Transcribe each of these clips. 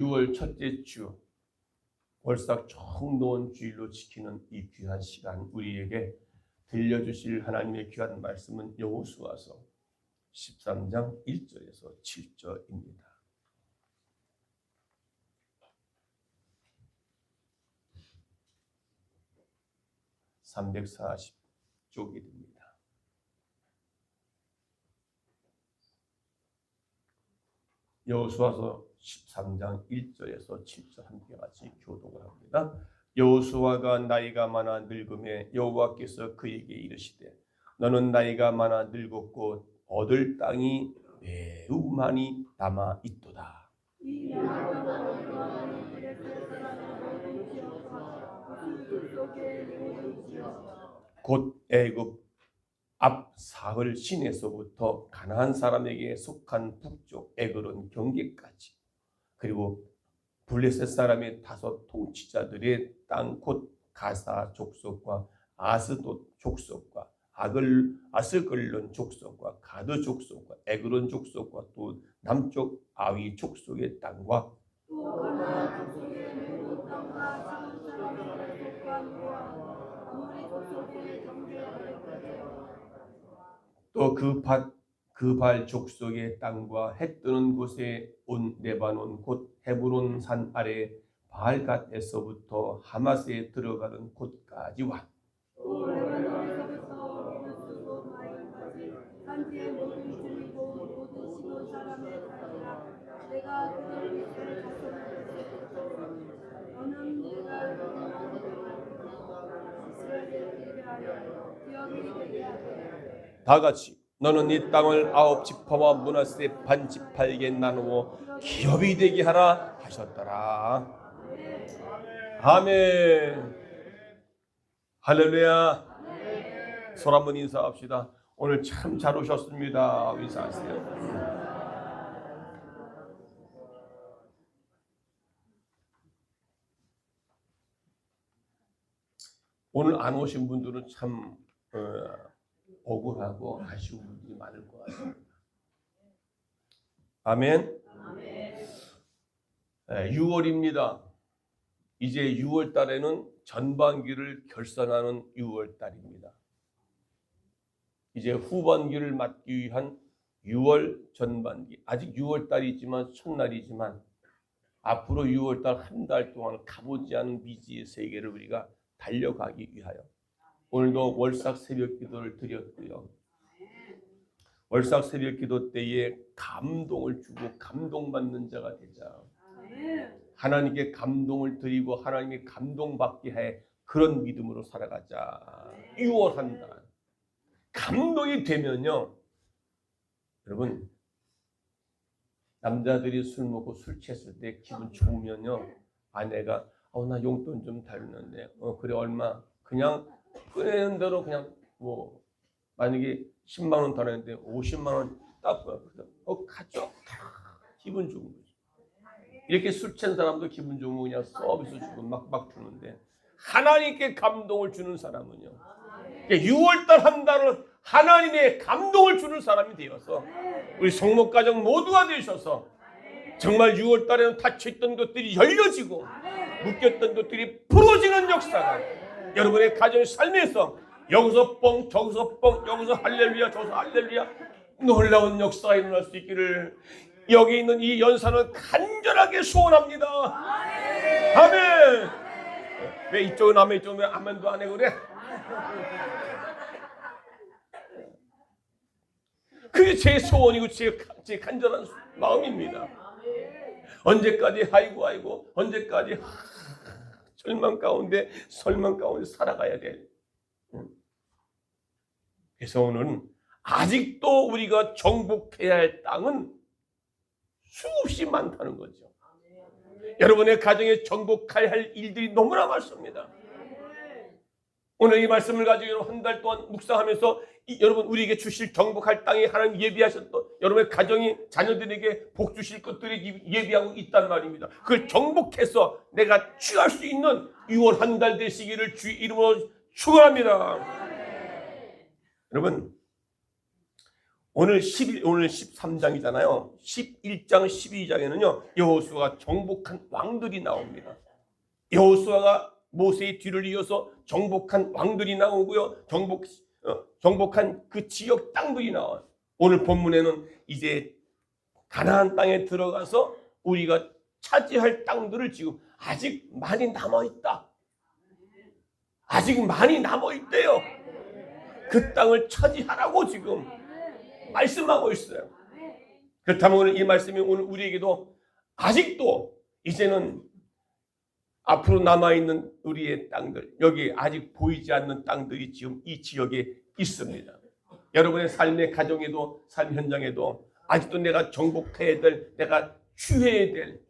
6월 첫째 주 월삭 정놓은 주일로 지키는 이 귀한 시간, 우리에게 들려주실 하나님의 귀한 말씀은 여호수아서 13장 1절에서 7절입니다. (340쪽이) 됩니다. 여호수아서 13장 1절에서 7절 함께 같이 교독을 합니다. 여호수아가 나이가 많아 늙음에 여호와께서 그에게 이르시되 너는 나이가 많아 늙었고 얻을 땅이 매우 많이 남아 있도다. 곧 애굽 앞 사흘 시내서부터 가나안 사람에게 속한 북쪽 에그론 경계까지, 그리고 블레셋 사람의 5 통치자들의 땅 곧 가사 족속과 아스돗 족속과 아스글론 족속과 가드 족속과 에그론 족속과 또 남쪽 아위 족속의 땅과 또 그 발 족속의 땅과 해 뜨는 곳에 온 레바논 곧 헤브론 산 아래 바알갓에서부터 하마스에 들어가는 곳까지와 다 같이 너는 이 땅을 9지파와 므낫세 반지파에게 나누어 기업이 되게 하라 하셨더라. 아멘. 할렐루야. 손 한번 인사합시다. 오늘 참 잘 오셨습니다. 인사하세요. 오늘 안 오신 분들은 참 억울하고 아쉬운 분들이 많을 것 같습니다. 아멘. 6월입니다. 이제 6월 달에는 전반기를 결산하는 6월 달입니다. 이제 후반기를 맞기 위한 6월 전반기. 아직 6월 달이지만 첫날이지만 앞으로 6월 달 한 달 동안 가보지 않은 미지의 세계를 우리가 달려가기 위하여 오늘도 월삭 새벽 기도를 드렸고요. 월삭 새벽 기도 때에 감동을 주고 감동받는 자가 되자. 하나님께 감동을 드리고 하나님의 감동받게 해 그런 믿음으로 살아가자. 6월 한 달. 감동이 되면요. 여러분, 남자들이 술 먹고 술 취했을 때 기분 좋으면요. 아내가 나 용돈 좀 달라는데 그래 얼마? 그냥 꺼내는 대로 그냥 뭐 만약에 10만 원 달라는데 50만 원 딱 가져. 기분 좋은 거죠. 이렇게 술 취한 사람도 기분 좋으면 그냥 서비스 주고 막 주는데 하나님께 감동을 주는 사람은요. 6월달 한 달을 하나님의 감동을 주는 사람이 되어서 우리 성목가정 모두가 되셔서 정말 6월달에는 닫혀있던 것들이 열려지고 묶였던 것들이 풀어지는 역사가 여러분의 가정 삶에서 여기서 뻥 저기서 뻥 여기서 할렐루야 저기서 할렐루야 놀라운 역사가 일어날 수 있기를 여기 있는 이 연사는 간절하게 소원합니다. 아멘. 왜 이쪽은 아멘 이쪽은 왜 아멘도 안 해 그래? 그게 제 소원이고 제 간절한 마음입니다. 언제까지 아이고 언제까지 절망 가운데 설망 가운데 살아가야 돼. 그래서 오늘은 아직도 우리가 정복해야 할 땅은 수없이 많다는 거죠. 여러분의 가정에 정복해야 할 일들이 너무나 많습니다. 오늘 이 말씀을 가지고 한 달 동안 묵상하면서 여러분 우리에게 주실 정복할 땅에 하나님 예비하셨던 여러분의 가정이 자녀들에게 복 주실 것들이 예비하고 있단 말입니다. 그걸 정복해서 내가 취할 수 있는 6월 한 달 되시기를 주 이름으로 축원합니다. 여러분 오늘 13장이잖아요. 11장, 12장에는요, 여호수아가 정복한 왕들이 나옵니다. 여호수아가 모세의 뒤를 이어서 정복한 왕들이 나오고요, 정복한 그 지역 땅들이 나와요. 오늘 본문에는 이제 가나안 땅에 들어가서 우리가 차지할 땅들을 지금 아직 많이 남아있다. 아직 많이 남아있대요. 그 땅을 차지하라고 지금 말씀하고 있어요. 그렇다면 오늘 이 말씀이 오늘 우리에게도 아직도 이제는 앞으로 남아있는 우리의 땅들, 여기 아직 보이지 않는 땅들이 지금 이 지역에 있습니다. 여러분의 삶의 가정에도, 삶 현장에도 아직도 내가 정복해야 될, 내가 취해야 될,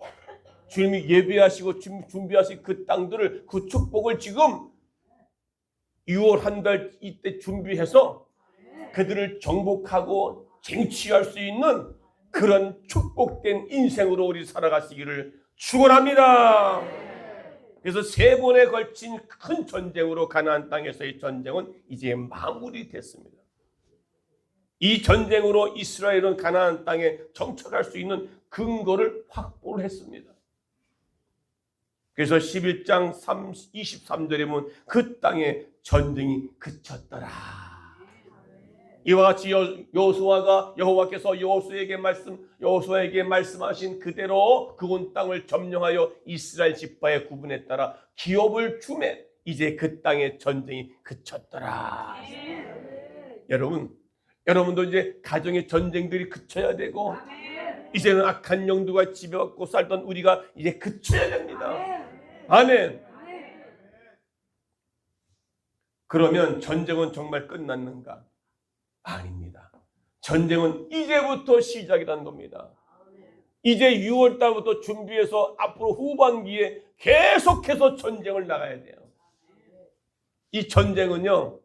주님이 예배하시고 준비하신 그 땅들을, 그 축복을 지금 6월 한 달 이때 준비해서 그들을 정복하고 쟁취할 수 있는 그런 축복된 인생으로 우리 살아가시기를 축원합니다. 그래서 3번에 걸친 큰 전쟁으로 가나안 땅에서의 전쟁은 이제 마무리됐습니다. 이 전쟁으로 이스라엘은 가나안 땅에 정착할 수 있는 근거를 확보를 했습니다. 그래서 11장 23절에 보면 그 땅에 전쟁이 그쳤더라. 이와 같이 여호수아가 여호와께서 여호수아에게 말씀하신 그대로 그 온 땅을 점령하여 이스라엘 지파의 구분에 따라 기업을 주매 이제 그 땅의 전쟁이 그쳤더라. 여러분도 이제 가정의 전쟁들이 그쳐야 되고 이제는 악한 영도가 지배받고 살던 우리가 이제 그쳐야 됩니다. 아멘. 그러면 전쟁은 정말 끝났는가? 아닙니다. 전쟁은 이제부터 시작이라는 겁니다. 이제 6월 달부터 준비해서 앞으로 후반기에 계속해서 전쟁을 나가야 돼요. 이 전쟁은요,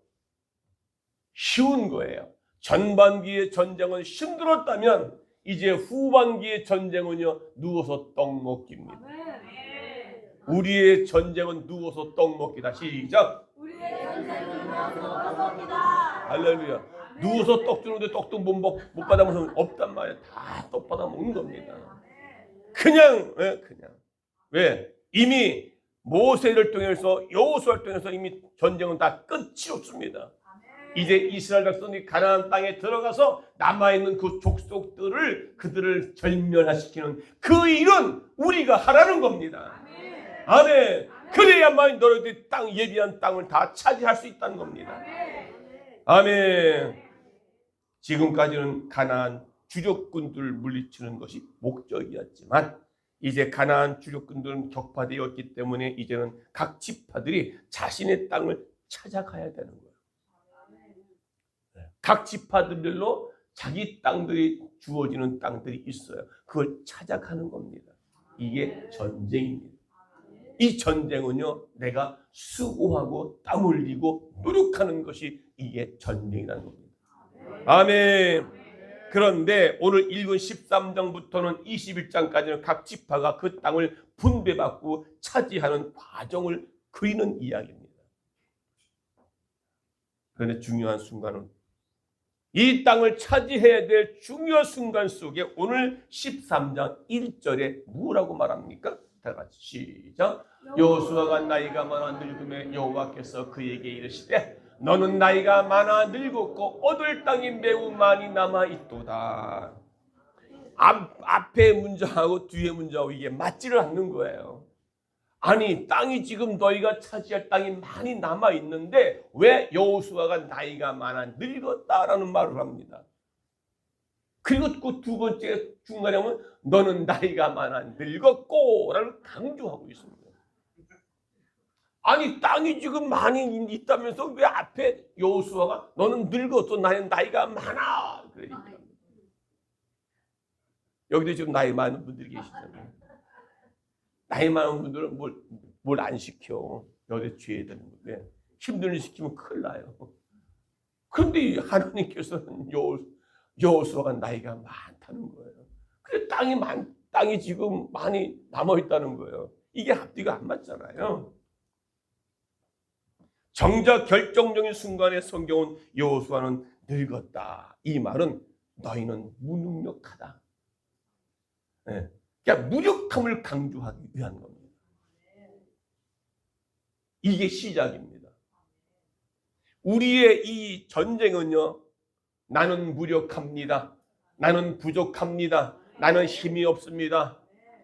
쉬운 거예요. 전반기의 전쟁은 힘들었다면 이제 후반기의 전쟁은요, 누워서 떡 먹기입니다. 우리의 전쟁은 누워서 떡 먹기다. 시작. 우리의 전쟁은 누워서 떡 먹기다. 할렐루야. 누워서 떡 주는데 떡도 못 받아먹으면 없단 말이야. 다 떡 받아 먹는 겁니다. 그냥. 왜? 이미 모세를 통해서 여호수아를 통해서 이미 전쟁은 다 끝이 없습니다. 이제 이스라엘 백성이 가나안 땅에 들어가서 남아있는 그 족속들을 그들을 절멸시키는 그 일은 우리가 하라는 겁니다. 아멘. 그래야만 너희들이 예비한 땅을 다 차지할 수 있다는 겁니다. 아멘. 지금까지는 가나안 주력군들을 물리치는 것이 목적이었지만 이제 가나안 주력군들은 격파되었기 때문에 이제는 각 지파들이 자신의 땅을 찾아가야 되는 거예요. 각 지파들로 자기 땅들이 주어지는 땅들이 있어요. 그걸 찾아가는 겁니다. 이게 전쟁입니다. 이 전쟁은요, 내가 수고하고 땀 흘리고 노력하는 것이 이게 전쟁이라는 겁니다. 아멘. 그런데 오늘 읽은 13장부터는 21장까지는 각 지파가 그 땅을 분배받고 차지하는 과정을 그리는 이야기입니다. 그런데 중요한 순간은 이 땅을 차지해야 될 중요한 순간 속에 오늘 13장 1절에 뭐라고 말합니까? 다 같이 시작. 여호수아가 나이가 많아 늙음에 여호와께서 그에게 이르시되 너는 나이가 많아 늙었고 얻을 땅이 매우 많이 남아 있도다. 앞에 문장하고 뒤에 문장하고 이게 맞지를 않는 거예요. 아니, 땅이 지금 너희가 차지할 땅이 많이 남아 있는데 왜 여호수아가 나이가 많아 늙었다라는 말을 합니다. 그리고 그 두 번째 중간에 하면 너는 나이가 많아 늙었고 라는 강조하고 있습니다. 아니, 땅이 지금 많이 있다면서 왜 앞에 여호수아가 너는 늙었어, 나는 나이가 많아 그러니까. 여기도 지금 나이 많은 분들이 계시잖아요. 나이 많은 분들은 뭘 안 시켜. 여기 죄에 되는 건데 힘든 일 시키면 큰일 나요. 그런데 하나님께서는 여호수아가 나이가 많다는 거예요. 그래 땅이 지금 많이 남아 있다는 거예요. 이게 앞뒤가 안 맞잖아요. 정작 결정적인 순간에 성경은 여호수아는 늙었다. 이 말은 너희는 무능력하다. 예. 그러니까 무력함을 강조하기 위한 겁니다. 이게 시작입니다. 우리의 이 전쟁은요, 나는 무력합니다. 나는 부족합니다. 나는 힘이 없습니다.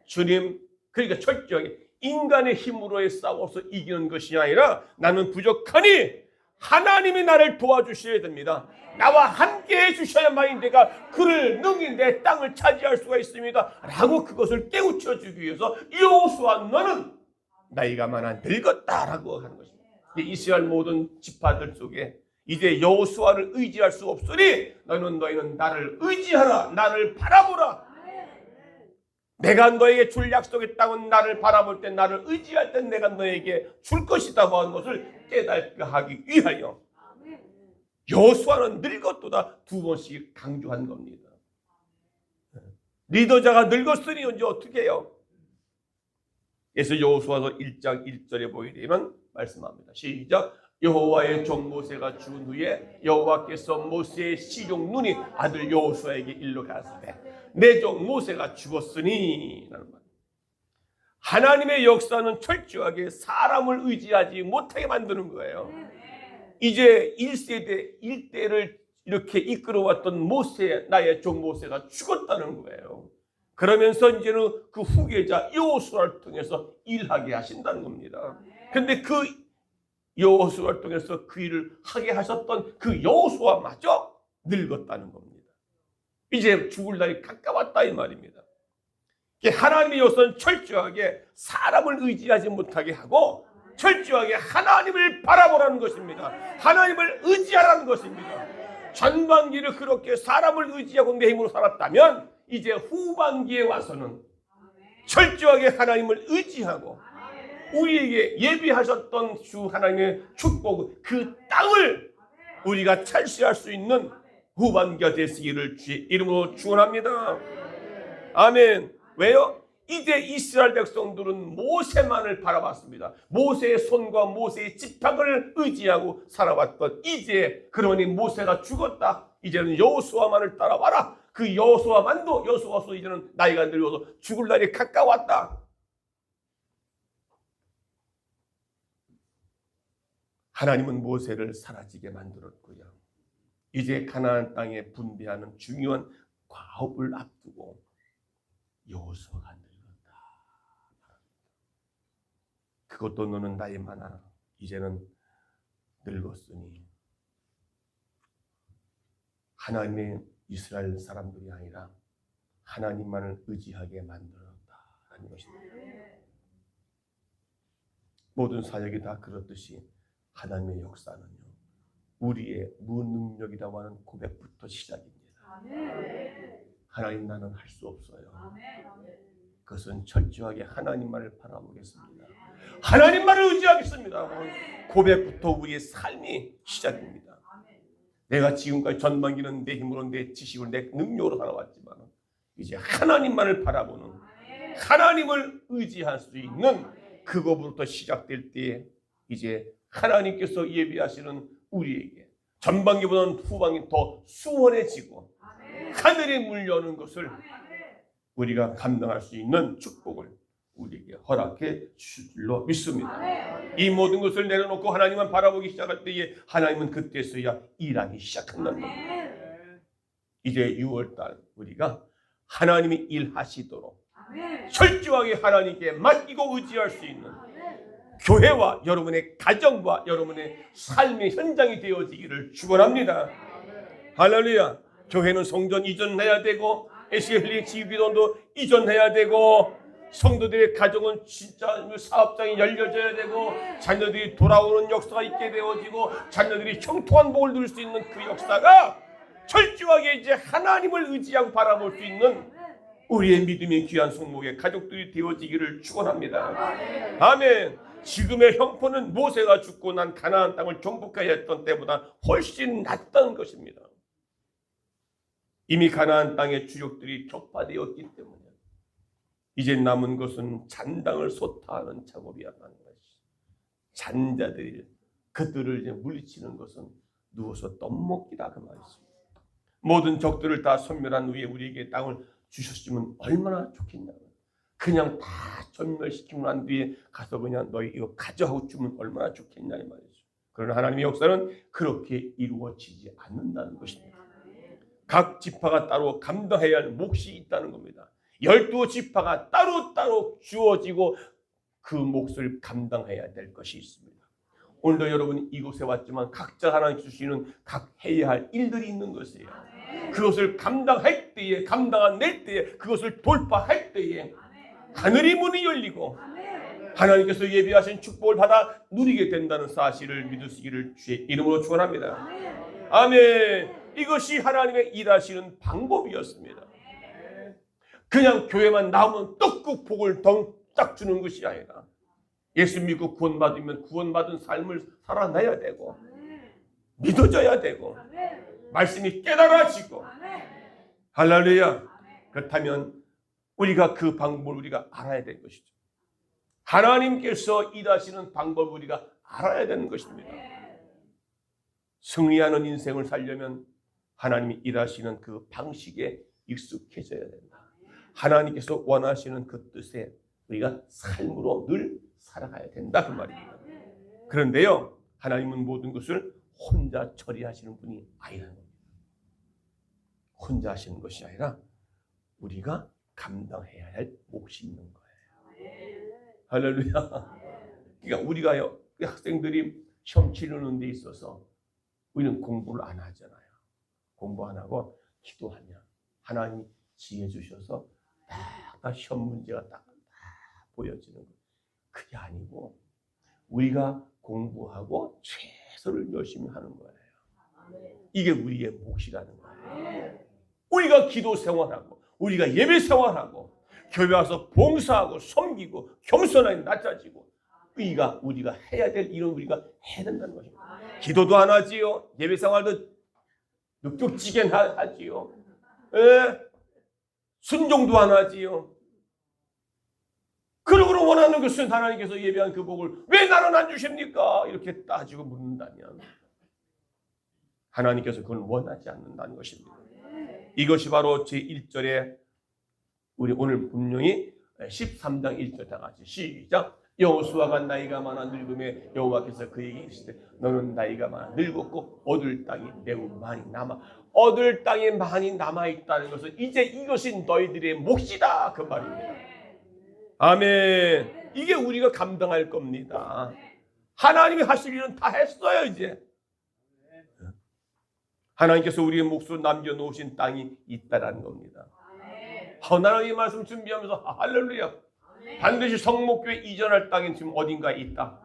주님, 그러니까 철저하게 인간의 힘으로의 싸워서 이기는 것이 아니라 나는 부족하니 하나님이 나를 도와주셔야 됩니다. 나와 함께 해주셔야만이 내가 그를 능히 내 땅을 차지할 수가 있습니다. 라고 그것을 깨우쳐주기 위해서 여호수아 너는 나이가 많아 늙었다라고 하는 것입니다. 이스라엘 모든 지파들 속에 이제 여호수아를 의지할 수 없으니 너희는 나를 의지하라. 나를 바라보라. 내가 너에게 줄 약속의 땅은 나를 바라볼 때 나를 의지할 때 내가 너에게 줄 것이라고 하는 것을 깨닫게 하기 위하여 여호수아는 늙었도다 두 번씩 강조한 겁니다. 리더자가 늙었으니 이제 어떻게 해요? 그래서 여호수아서 1장 1절에 보게 되면 말씀합니다. 시작. 여호와의 종 모세가 죽은 후에 여호와께서 모세의 시종 눈이 아들 여호수아에게 일러 가시되 내 종 모세가 죽었으니 라는 말. 하나님의 역사는 철저하게 사람을 의지하지 못하게 만드는 거예요. 이제 1세대 1대를 이렇게 이끌어왔던 모세, 나의 종 모세가 죽었다는 거예요. 그러면서 이제는 그 후계자 여호수아를 통해서 일하게 하신다는 겁니다. 근데 그 여호수아를 통해서 그 일을 하게 하셨던 그 여호수아마저 늙었다는 겁니다. 이제 죽을 날이 가까웠다 이 말입니다. 하나님의 역사는 철저하게 사람을 의지하지 못하게 하고 철저하게 하나님을 바라보라는 것입니다. 하나님을 의지하라는 것입니다. 전반기를 그렇게 사람을 의지하고 내 힘으로 살았다면 이제 후반기에 와서는 철저하게 하나님을 의지하고 우리에게 예비하셨던 주 하나님의 축복 그 땅을 우리가 차지할 수 있는 후반기가 되시기를 주의 이름으로 축원합니다. 아멘. 왜요? 이제 이스라엘 백성들은 모세만을 바라봤습니다. 모세의 손과 모세의 지팡이를 의지하고 살아왔던 이제 그러니 모세가 죽었다. 이제는 여호수아만을 따라와라. 그 여호수아만도 여호수아서 이제는 나이가 늙어서 죽을 날이 가까웠다. 하나님은 모세를 사라지게 만들었고요. 이제 가나안 땅에 분배하는 중요한 과업을 앞두고 여호수아가 늙었다. 그것도 너는 나이 많아 이제는 늙었으니 하나님의 이스라엘 사람들이 아니라 하나님만을 의지하게 만들었다라는 것입니다. 모든 사역이 다 그렇듯이 하나님의 역사는요, 우리의 무능력이라고 하는 고백부터 시작입니다. 하나님 나는 할 수 없어요. 그것은 철저하게 하나님만을 바라보겠습니다. 하나님만을 의지하겠습니다. 고백부터 우리의 삶이 시작입니다. 내가 지금까지 전반기는 내 힘으로 내 지식으로 내 능력으로 살아왔지만 이제 하나님만을 바라보는 하나님을 의지할 수 있는 그거부터 시작될 때에 이제 하나님께서 예비하시는 우리에게 전반기보다는 후반기 더 수월해지고 하늘이 물려오는 것을 우리가 감당할 수 있는 축복을 우리에게 허락해 주실 줄로 믿습니다. 이 모든 것을 내려놓고 하나님만 바라보기 시작할 때에 하나님은 그때서야 일하기 시작한다는 겁니다. 이제 6월달 우리가 하나님이 일하시도록 철저하게 하나님께 맡기고 의지할 수 있는 교회와 여러분의 가정과 여러분의 삶의 현장이 되어지기를 축원합니다. 할렐루야. 교회는 성전 이전해야 되고 SLA 지휘비전도 이전해야 되고 성도들의 가정은 진짜 사업장이 열려져야 되고 자녀들이 돌아오는 역사가 있게 되어지고 자녀들이 형통한 복을 누릴 수 있는 그 역사가 철저하게 이제 하나님을 의지하고 바라볼 수 있는 우리의 믿음의 귀한 성목의 가족들이 되어지기를 축원합니다. 아멘. 지금의 형편은 모세가 죽고 난 가나안 땅을 정복해야 했던 때보다 훨씬 낫다는 것입니다. 이미 가나안 땅의 주력들이 격파되었기 때문에 이제 남은 것은 잔당을 소타하는 작업이야라는 것이. 잔자들이 그들을 이제 물리치는 것은 누워서 떡먹기다 그 말이죠. 모든 적들을 다 섬멸한 후에 우리에게 땅을 주셨으면 얼마나 좋겠냐. 그냥 다 전멸시키고 난 뒤에 가서 그냥 너희 이거 가져하고 주면 얼마나 좋겠냐 이 말이죠. 그러나 하나님의 역사는 그렇게 이루어지지 않는다는 것입니다. 각 지파가 따로 감당해야 할 몫이 있다는 겁니다. 12지파가 따로따로 주어지고 그 몫을 감당해야 될 것이 있습니다. 오늘도 여러분 이곳에 왔지만 각자 하나님 주시는 각 해야 할 일들이 있는 것이에요. 그것을 감당할 때에, 감당해낼 때에, 그것을 돌파할 때에 하늘이 문이 열리고 하나님께서 예비하신 축복을 받아 누리게 된다는 사실을 믿으시기를 주의 이름으로 축원합니다. 아멘. 이것이 하나님의 일하시는 방법이었습니다. 그냥 교회만 나오면 떡국 복을 덩딱 주는 것이 아니라 예수 믿고 구원받으면 구원받은 삶을 살아내야 되고 믿어져야 되고 말씀이 깨달아지고 할렐루야. 그렇다면 우리가 그 방법을 우리가 알아야 될 것이죠. 하나님께서 일하시는 방법을 우리가 알아야 되는 것입니다. 승리하는 인생을 살려면 하나님이 일하시는 그 방식에 익숙해져야 된다. 하나님께서 원하시는 그 뜻에 우리가 삶으로 늘 살아가야 된다 그 말입니다. 그런데요, 하나님은 모든 것을 혼자 처리하시는 분이 아니라는 겁니다. 혼자 하시는 것이 아니라 우리가 감당해야 할 몫이 있는 거예요. 할렐루야. 그러니까 우리가요, 학생들이 시험 치르는 데 있어서 우리는 공부를 안 하잖아요. 공부 안 하고 기도하면 하나님이 지혜 주셔서 딱 시험 문제가 딱 보여지는 거예요. 그게 아니고 우리가 공부하고 최선을 열심히 하는 거예요. 이게 우리의 몫이라는 거예요. 우리가 기도 생활하고 우리가 예배 생활하고 교회 와서 봉사하고 섬기고 겸손하게 낮아지고 우리가 해야 될 일은 우리가 해야 된다는 것입니다. 기도도 안 하지요. 예배 생활도 눅눅지게 하지요. 순종도 안 하지요. 그러므로 원하는 것은 하나님께서 예배한 그 복을 왜 나는 안 주십니까? 이렇게 따지고 묻는다면 하나님께서 그걸 원하지 않는다는 것입니다. 이것이 바로 제1절에 우리 오늘 분명히 13장 1절 다 같이 시작. 여호수아가 나이가 많아 늙음에 여호와께서 그에게 이르시되 너는 나이가 많아 늙었고 얻을 땅이 매우 많이 남아. 얻을 땅이 많이 남아있다는 것은 이제 이것이 너희들의 몫이다 그 말입니다. 아멘. 이게 우리가 감당할 겁니다. 하나님이 하실 일은 다 했어요. 이제 하나님께서 우리의 몫으로 남겨놓으신 땅이 있다라는 겁니다. 하나님의 말씀 준비하면서 할렐루야. 반드시 성목교회 이전할 땅이 지금 어딘가에 있다.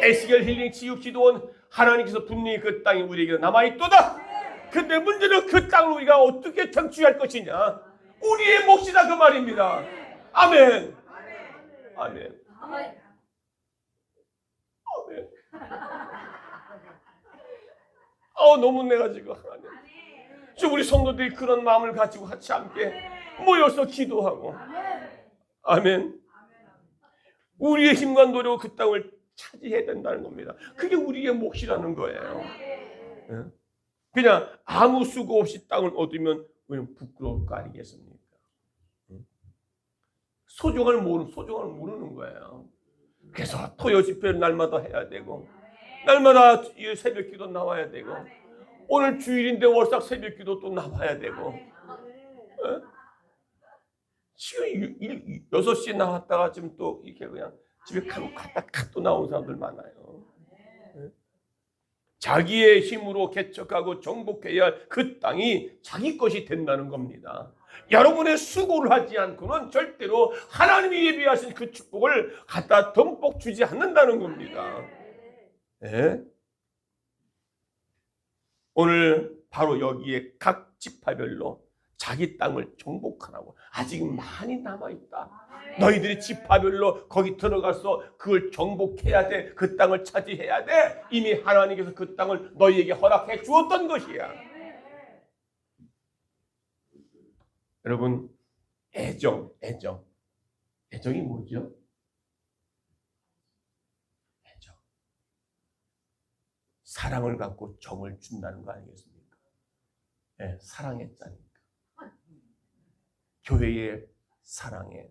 에스겔 힐링 치유 기도원 하나님께서 분명히 그 땅이 우리에게 남아있도다. 근데 문제는 그 땅을 우리가 어떻게 청취할 것이냐. 우리의 몫이다 그 말입니다. 아멘. 아멘. 아멘. 너무 내가 지금 하나님. 지금 우리 성도들이 그런 마음을 가지고 같이 함께 모여서 기도하고. 아멘. 우리의 힘과 노력으로 그 땅을 차지해야 된다는 겁니다. 그게 우리의 몫이라는 거예요. 그냥 아무 수고 없이 땅을 얻으면 우리는 부끄러울 거 아니겠습니까? 소중함을 모르는 거예요. 그래서 토요 집회를 날마다 해야 되고 날마다 새벽 기도 나와야 되고 오늘 주일인데 월삭 새벽 기도 또 나와야 되고 지금 6시에 나왔다가 지금 또 이렇게 그냥 집에 갔다 또 나온 사람들 많아요. 자기의 힘으로 개척하고 정복해야 할 그 땅이 자기 것이 된다는 겁니다. 여러분의 수고를 하지 않고는 절대로 하나님이 예비하신 그 축복을 갖다 듬뿍 주지 않는다는 겁니다. 네? 오늘 바로 여기에 각 지파별로 자기 땅을 정복하라고. 아직 많이 남아있다. 너희들이 지파별로 거기 들어가서 그걸 정복해야 돼. 그 땅을 차지해야 돼. 이미 하나님께서 그 땅을 너희에게 허락해 주었던 것이야. 여러분, 애정이 뭐죠? 애정. 사랑을 갖고 정을 준다는 거 아니겠습니까? 예, 사랑의 자니까. 교회의 사랑에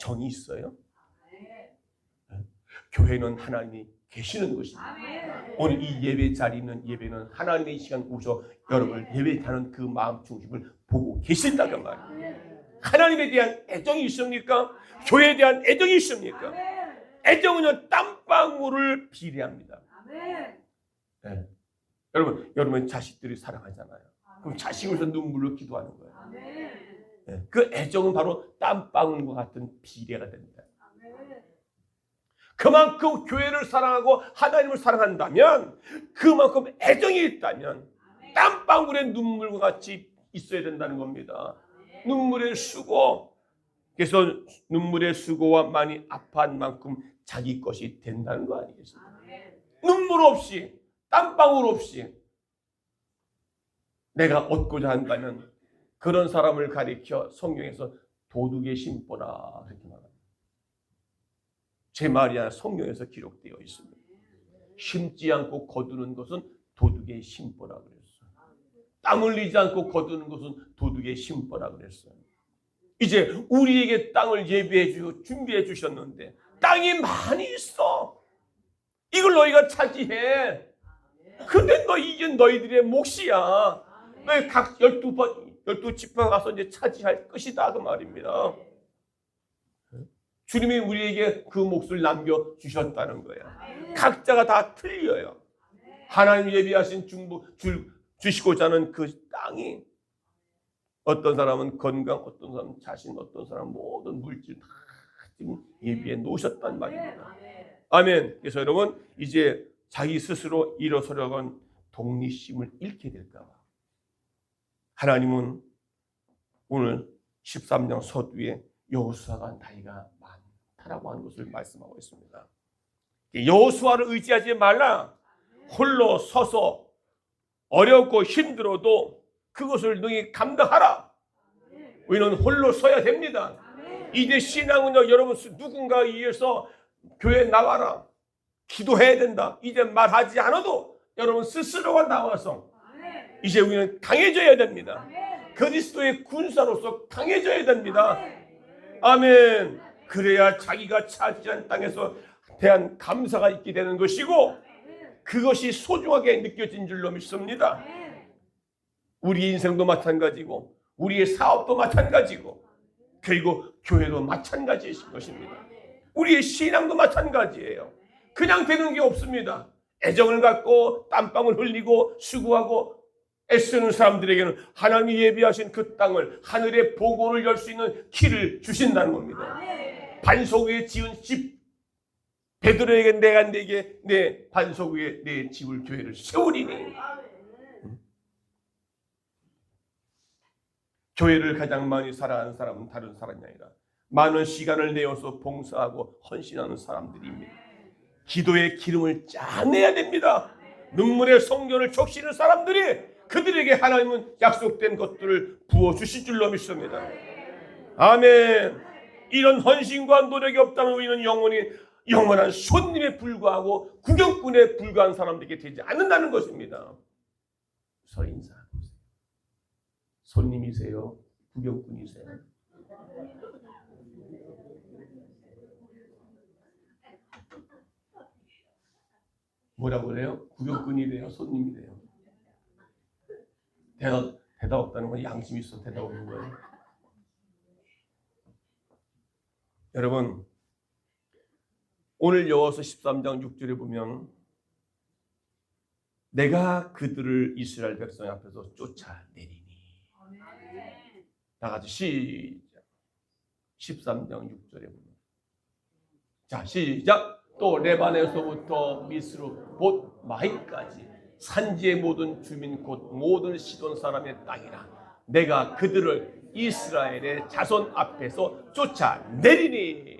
정이 있어요? 예? 교회는 하나님이 계시는 것입니다. 오늘 이 예배 자리는 예배는 하나님의 시간 오셔 여러분을 예배하는 그 마음 중심을 보고 계신다고 말이에요. 하나님에 대한 애정이 있습니까? 교회에 대한 애정이 있습니까? 애정은요 땀방울을 비례합니다. 네. 여러분 자식들이 사랑하잖아요. 그럼 자식을 위해서 눈물로 기도하는 거예요. 네. 그 애정은 바로 땀방울과 같은 비례가 됩니다. 그만큼 교회를 사랑하고 하나님을 사랑한다면 그만큼 애정이 있다면 땀방울의 눈물과 같이 있어야 된다는 겁니다. 눈물의 수고. 그래서 눈물의 수고와 많이 아파한 만큼 자기 것이 된다는 거 아니겠습니까? 눈물 없이 땀방울 없이 내가 얻고자 한다면 그런 사람을 가리켜 성경에서 도둑의 심보라 그렇게 말합니다. 제 말이 아니라 성경에서 기록되어 있습니다. 심지 않고 거두는 것은 도둑의 심보라 그랬어요. 땀 흘리지 않고 거두는 것은 도둑의 심보라 그랬어요. 이제 우리에게 땅을 예비해 주고 준비해 주셨는데 땅이 많이 있어. 이걸 너희가 차지해. 근데 이게 너희들의 몫이야. 너희 각 12지파 가서 이제 차지할 것이다 그 말입니다. 주님이 우리에게 그 몫을 남겨주셨다는 거야. 각자가 다 틀려요. 하나님 예비하신 주시고자 하는 그 땅이 어떤 사람은 건강, 어떤 사람은 자신, 어떤 사람은 모든 물질 다 지금 예비해 놓으셨단 말입니다. 아멘. 그래서 여러분 이제 자기 스스로 일어서려고 독립심을 잃게 될까 봐 하나님은 오늘 13장 서두에 여호수아가 나이가 많다라고 하는 것을 말씀하고 있습니다. 여호수아를 의지하지 말라. 홀로 서서 어렵고 힘들어도 그것을 능히 감당하라. 우리는 홀로 서야 됩니다. 이제 신앙은요, 여러분 누군가에 의해서 교회에 나와라. 기도해야 된다. 이제 말하지 않아도 여러분 스스로가 나와서 이제 우리는 강해져야 됩니다. 그리스도의 군사로서 강해져야 됩니다. 아멘. 그래야 자기가 차지한 땅에서 대한 감사가 있게 되는 것이고 그것이 소중하게 느껴진 줄로 믿습니다. 우리 인생도 마찬가지고 우리의 사업도 마찬가지고 그리고 교회도 마찬가지인 것입니다. 우리의 신앙도 마찬가지예요. 그냥 되는 게 없습니다. 애정을 갖고 땀방울 흘리고 수고하고 애쓰는 사람들에게는 하나님이 예비하신 그 땅을 하늘의 보고를 열 수 있는 길을 주신다는 겁니다. 반석 위에 지은 집 베드로에게 내가 내게 내 반석 위에 내 집을 교회를 세우리니. 교회를 가장 많이 사랑하는 사람은 다른 사람이 아니라 많은 시간을 내어서 봉사하고 헌신하는 사람들입니다. 기도의 기름을 짜내야 됩니다. 눈물의 성전을 적시는 사람들이 그들에게 하나님은 약속된 것들을 부어주실 줄로 믿습니다. 아멘. 이런 헌신과 노력이 없다면 우리는 영원한 손님에 불과하고 구경꾼에 불과한 사람들에게 되지 않는다는 것입니다. 서로 인사하세요. 손님이세요? 구경꾼이세요? 뭐라고 그래요? 구경꾼이래요? 손님이래요? 대답 없다는 건 양심이 있어 대답 없는 거예요. 여러분 오늘 여호수아 13장 6절에 보면 내가 그들을 이스라엘 백성 앞에서 쫓아내리니. 다 같이 시작. 13장 6절에 보면 자 시작. 또 레바논에서부터 미스로 봇 마히까지 산지의 모든 주민 곧 모든 시돈 사람의 땅이라. 내가 그들을 이스라엘의 자손 앞에서 쫓아내리니.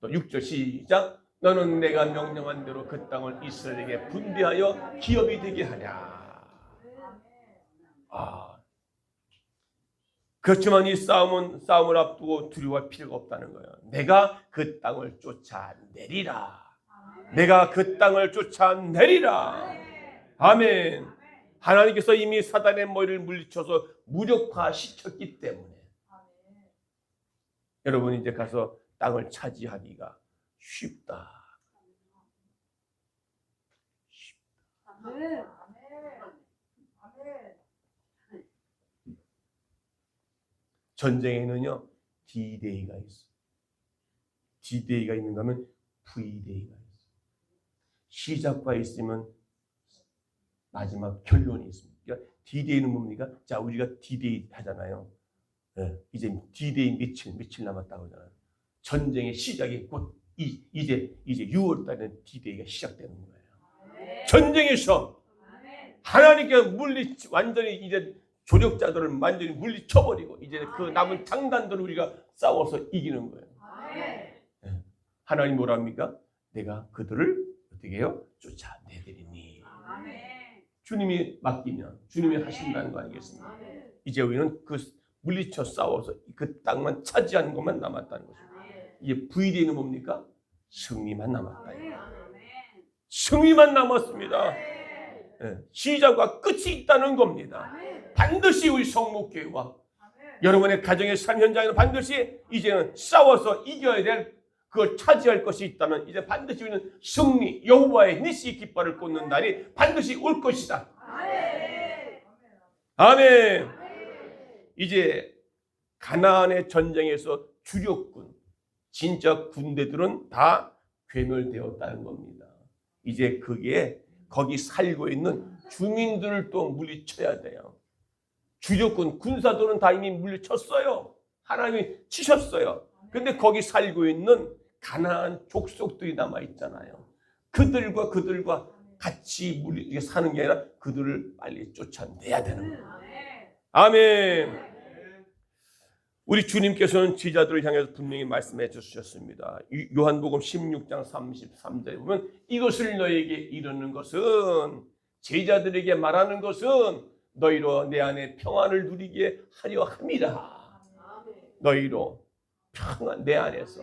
또 6절 시작. 너는 내가 명령한 대로 그 땅을 이스라엘에게 분배하여 기업이 되게 하랴. 그렇지만 이 싸움을 앞두고 두려워할 필요가 없다는 거예요. 내가 그 땅을 쫓아내리라. 내가 그 땅을 쫓아내리라. 아멘. 하나님께서 이미 사단의 머리를 물리쳐서 무력화시켰기 때문에 여러분 이제 가서 땅을 차지하기가 쉽다. 전쟁에는요 D-Day가 있어. D-Day가 있는가 하면 V-Day가 있어. 시작과 있으면 마지막 결론이 있습니다. 그러니까 D-Day는 뭡니까? 자, 우리가 D-Day 하잖아요. 네, 이제 D-Day 며칠 남았다고 하잖아요. 전쟁의 시작이 곧 이제 6월 달에 D-Day가 시작되는 거예요. 전쟁에서 하나님께 완전히 이제 조력자들을 완전히 물리쳐버리고 이제 그 남은 장단들을 우리가 싸워서 이기는 거예요. 네. 하나님 뭐라 합니까? 내가 그들을 어떻게 해요? 쫓아내드리니. 주님이 맡기면 주님이 하신다는 거 아니겠습니까? 이제 우리는 그 물리쳐 싸워서 그 땅만 차지하는 것만 남았다는 것입니다. 이게 VD는 뭡니까? 승리만 남았다. 승리만 남았습니다. 네. 시작과 끝이 있다는 겁니다. 반드시 우리 성목교회와 여러분의 가정의 삶 현장에는 반드시 이제는 싸워서 이겨야 될 그걸 차지할 것이 있다면 이제 반드시 우리는 승리, 여호와의 니시 깃발을 꽂는 날이 반드시 올 것이다. 아멘. 이제 가나안의 전쟁에서 주력군, 진짜 군대들은 다 괴멸되었다는 겁니다. 이제 그게 거기 살고 있는 주민들을 또 물리쳐야 돼요. 주력군, 군사들은 다 이미 물리쳤어요. 하나님이 치셨어요. 근데 거기 살고 있는 가나안 족속들이 남아있잖아요. 그들과 같이 사는 게 아니라 그들을 빨리 쫓아내야 되는 거예요. 아멘. 우리 주님께서는 제자들을 향해서 분명히 말씀해 주셨습니다. 요한복음 16장 33절에 보면 이것을 너에게 이르는 것은 제자들에게 말하는 것은 너희로 내 안에 평안을 누리게 하려 함이라. 너희로 평안 내 안에서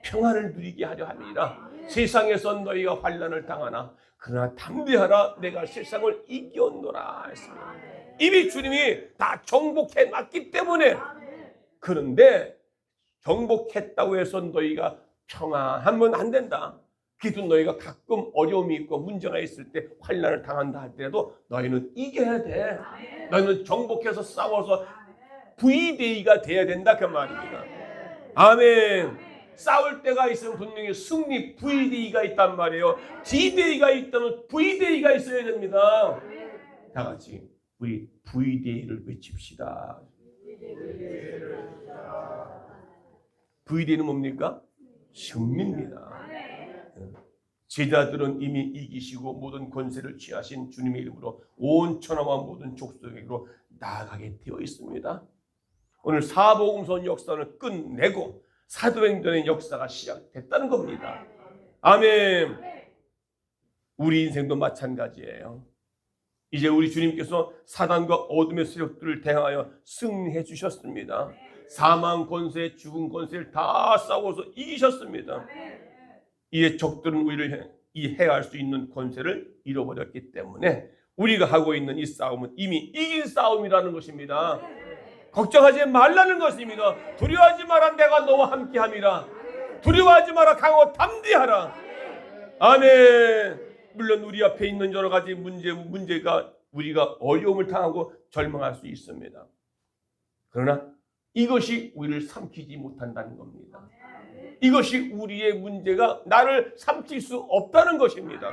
평안을 누리게 하려 함이라. 세상에선 너희가 환난을 당하나 그러나 담대하라 내가 세상을 이겼노라 했습니다. 이미 주님이 다 정복해 놨기 때문에. 그런데 정복했다고 해서 너희가 평안하면 안 된다. 그래도 너희가 가끔 어려움이 있고 문제가 있을 때 환난을 당한다 할때라도 너희는 이겨야 돼. 너희는 정복해서 싸워서 V-Day가 돼야 된다 그 말입니다. 아멘. 싸울 때가 있으면 분명히 승리 V-Day가 있단 말이에요. D-Day가 있다면 V-Day가 있어야 됩니다. 다 같이 우리 V-Day를 외칩시다. V-Day는 뭡니까? 승리입니다. 제자들은 이미 이기시고 모든 권세를 취하신 주님의 이름으로 온 천하와 모든 족속에게로 나아가게 되어 있습니다. 오늘 사복음서 역사를 끝내고 사도행전의 역사가 시작됐다는 겁니다. 아멘. 우리 인생도 마찬가지예요. 이제 우리 주님께서 사단과 어둠의 세력들을 대항하여 승리해 주셨습니다. 사망 권세, 죽은 권세를 다 싸워서 이기셨습니다. 이에 적들은 우리를 해할 수 있는 권세를 잃어버렸기 때문에 우리가 하고 있는 이 싸움은 이미 이긴 싸움이라는 것입니다. 걱정하지 말라는 것입니다. 두려워하지 마라. 내가 너와 함께함이라. 두려워하지 마라. 강하고 담대하라. 아멘. 물론 우리 앞에 있는 여러 가지 문제가 우리가 어려움을 당하고 절망할 수 있습니다. 그러나 이것이 우리를 삼키지 못한다는 겁니다. 이것이 우리의 문제가 나를 삼킬 수 없다는 것입니다.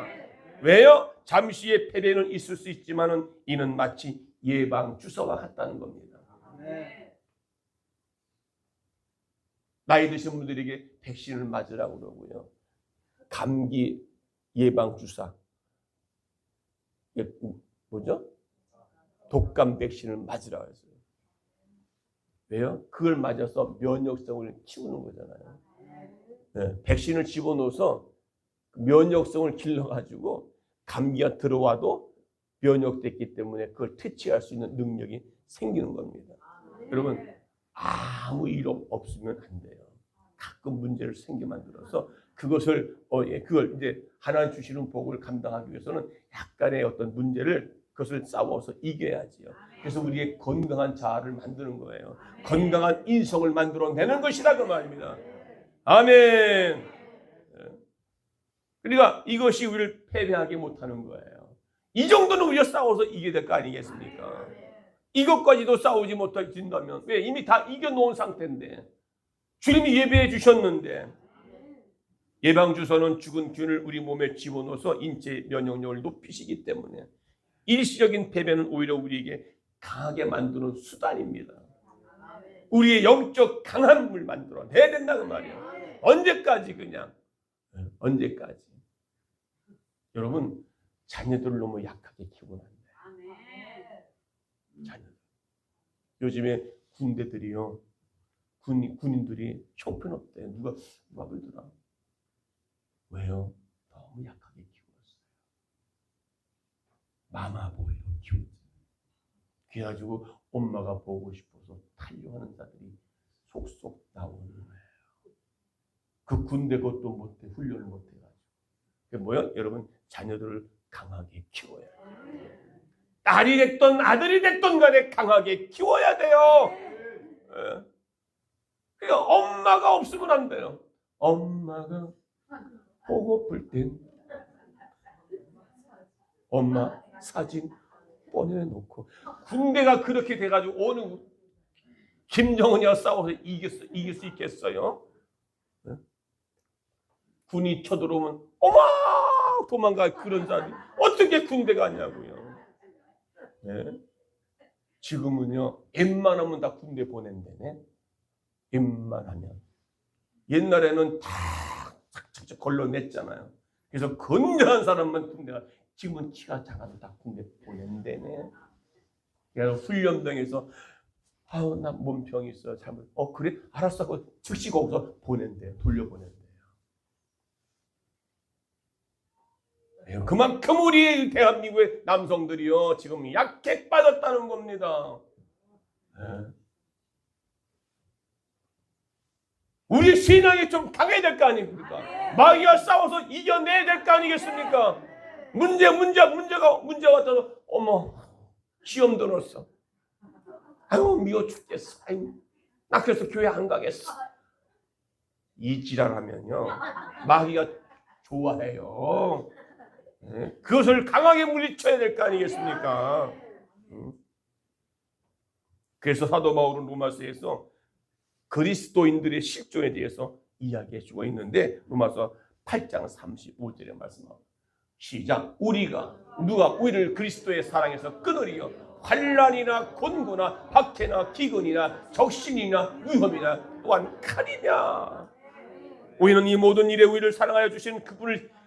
왜요? 잠시의 패배는 있을 수 있지만은 이는 마치 예방 주사와 같다는 겁니다. 나이 드신 분들에게 백신을 맞으라고 그러고요. 감기 예방 주사, 뭐죠? 독감 백신을 맞으라고 했어요. 왜요? 그걸 맞아서 면역성을 키우는 거잖아요. 네, 백신을 집어넣어서 면역성을 길러가지고 감기가 들어와도 면역됐기 때문에 그걸 퇴치할 수 있는 능력이 생기는 겁니다. 여러분 아무 일 없으면 안 돼요. 가끔 문제를 생겨 만들어서 그걸 이제 하나님 주시는 복을 감당하기 위해서는 약간의 어떤 문제를 그것을 싸워서 이겨야지요. 그래서 우리의 건강한 자아를 만드는 거예요. 건강한 인성을 만들어내는 것이다 그 말입니다. 아멘. 그러니까 이것이 우리를 패배하게 못하는 거예요. 이 정도는 우리가 싸워서 이겨야 될 거 아니겠습니까? 이것까지도 싸우지 못하신다면 왜? 이미 다 이겨놓은 상태인데 주님이 예배해 주셨는데 예방주사는 죽은 균을 우리 몸에 집어넣어서 인체 면역력을 높이시기 때문에 일시적인 패배는 오히려 우리에게 강하게 만드는 수단입니다. 우리의 영적 강함을 만들어내야 된다는 말이에요. 언제까지 그냥 언제까지 여러분 자녀들을 너무 약하게 키우면 안 돼요. 자녀들. 요즘에 군대들이요 군인들이 형편없대. 누가 그러더라. 왜요? 너무 약하게 키웠어요. 마마보이로 키웠지. 그래가지고 엄마가 보고 싶어서 탈려하는 자들이 속속 나오는 거예요. 그 군대 그것도 못해 훈련을 못해가지고. 그게 뭐야? 여러분 자녀들을 강하게 키워야 돼요. 딸이 됐던 아들이 됐던 간에 강하게 키워야 돼요. 그러니까 엄마가 없으면 안 돼요. 엄마가 보고플 땐 엄마 사진 꺼내놓고 군대가 그렇게 돼가지고 어느 김정은이와 싸워서 이길 수 있겠어요? 군이 쳐들어오면 어머 도망가. 그런 사람이 어떻게 군대 가냐고요. 네. 지금은요 웬만하면 다 군대 보낸다네. 웬만하면. 옛날에는 다 착착착 걸러냈잖아요. 그래서 건장한 사람만 군대가. 지금은 키가 작아도 다 군대 보낸다네. 그래서 훈련병에서 아우 나 몸병이 있어 잘못. 그래 알았어. 하고 즉시 거기서 보낸대. 돌려보낸대요. 그만큼 우리 대한민국의 남성들이요 지금 약해 빠졌다는 겁니다. 우리 신앙이 좀 강해야 될 거 아닙니까? 마귀와 싸워서 이겨내야 될 거 아니겠습니까? 문제가 왔다서 어머 시험 들었어. 아유 미워 죽겠어. 아유 나 그래서 교회 안 가겠어. 이 지랄하면요 마귀가 좋아해요. 그것을 강하게 물리쳐야 될 거 아니겠습니까? 그래서 사도 바울은 로마서에서 그리스도인들의 실존에 대해서 이야기해 주고 있는데 로마서 8장 35절에 말씀합니다. 시작. 누가 우리를 그리스도의 사랑에서 끊으리요 환난이나 곤고나 박해나 기근이나 적신이나 위험이나 또한 칼이냐. 우리는 이 모든 일에 우리를 사랑하여 주신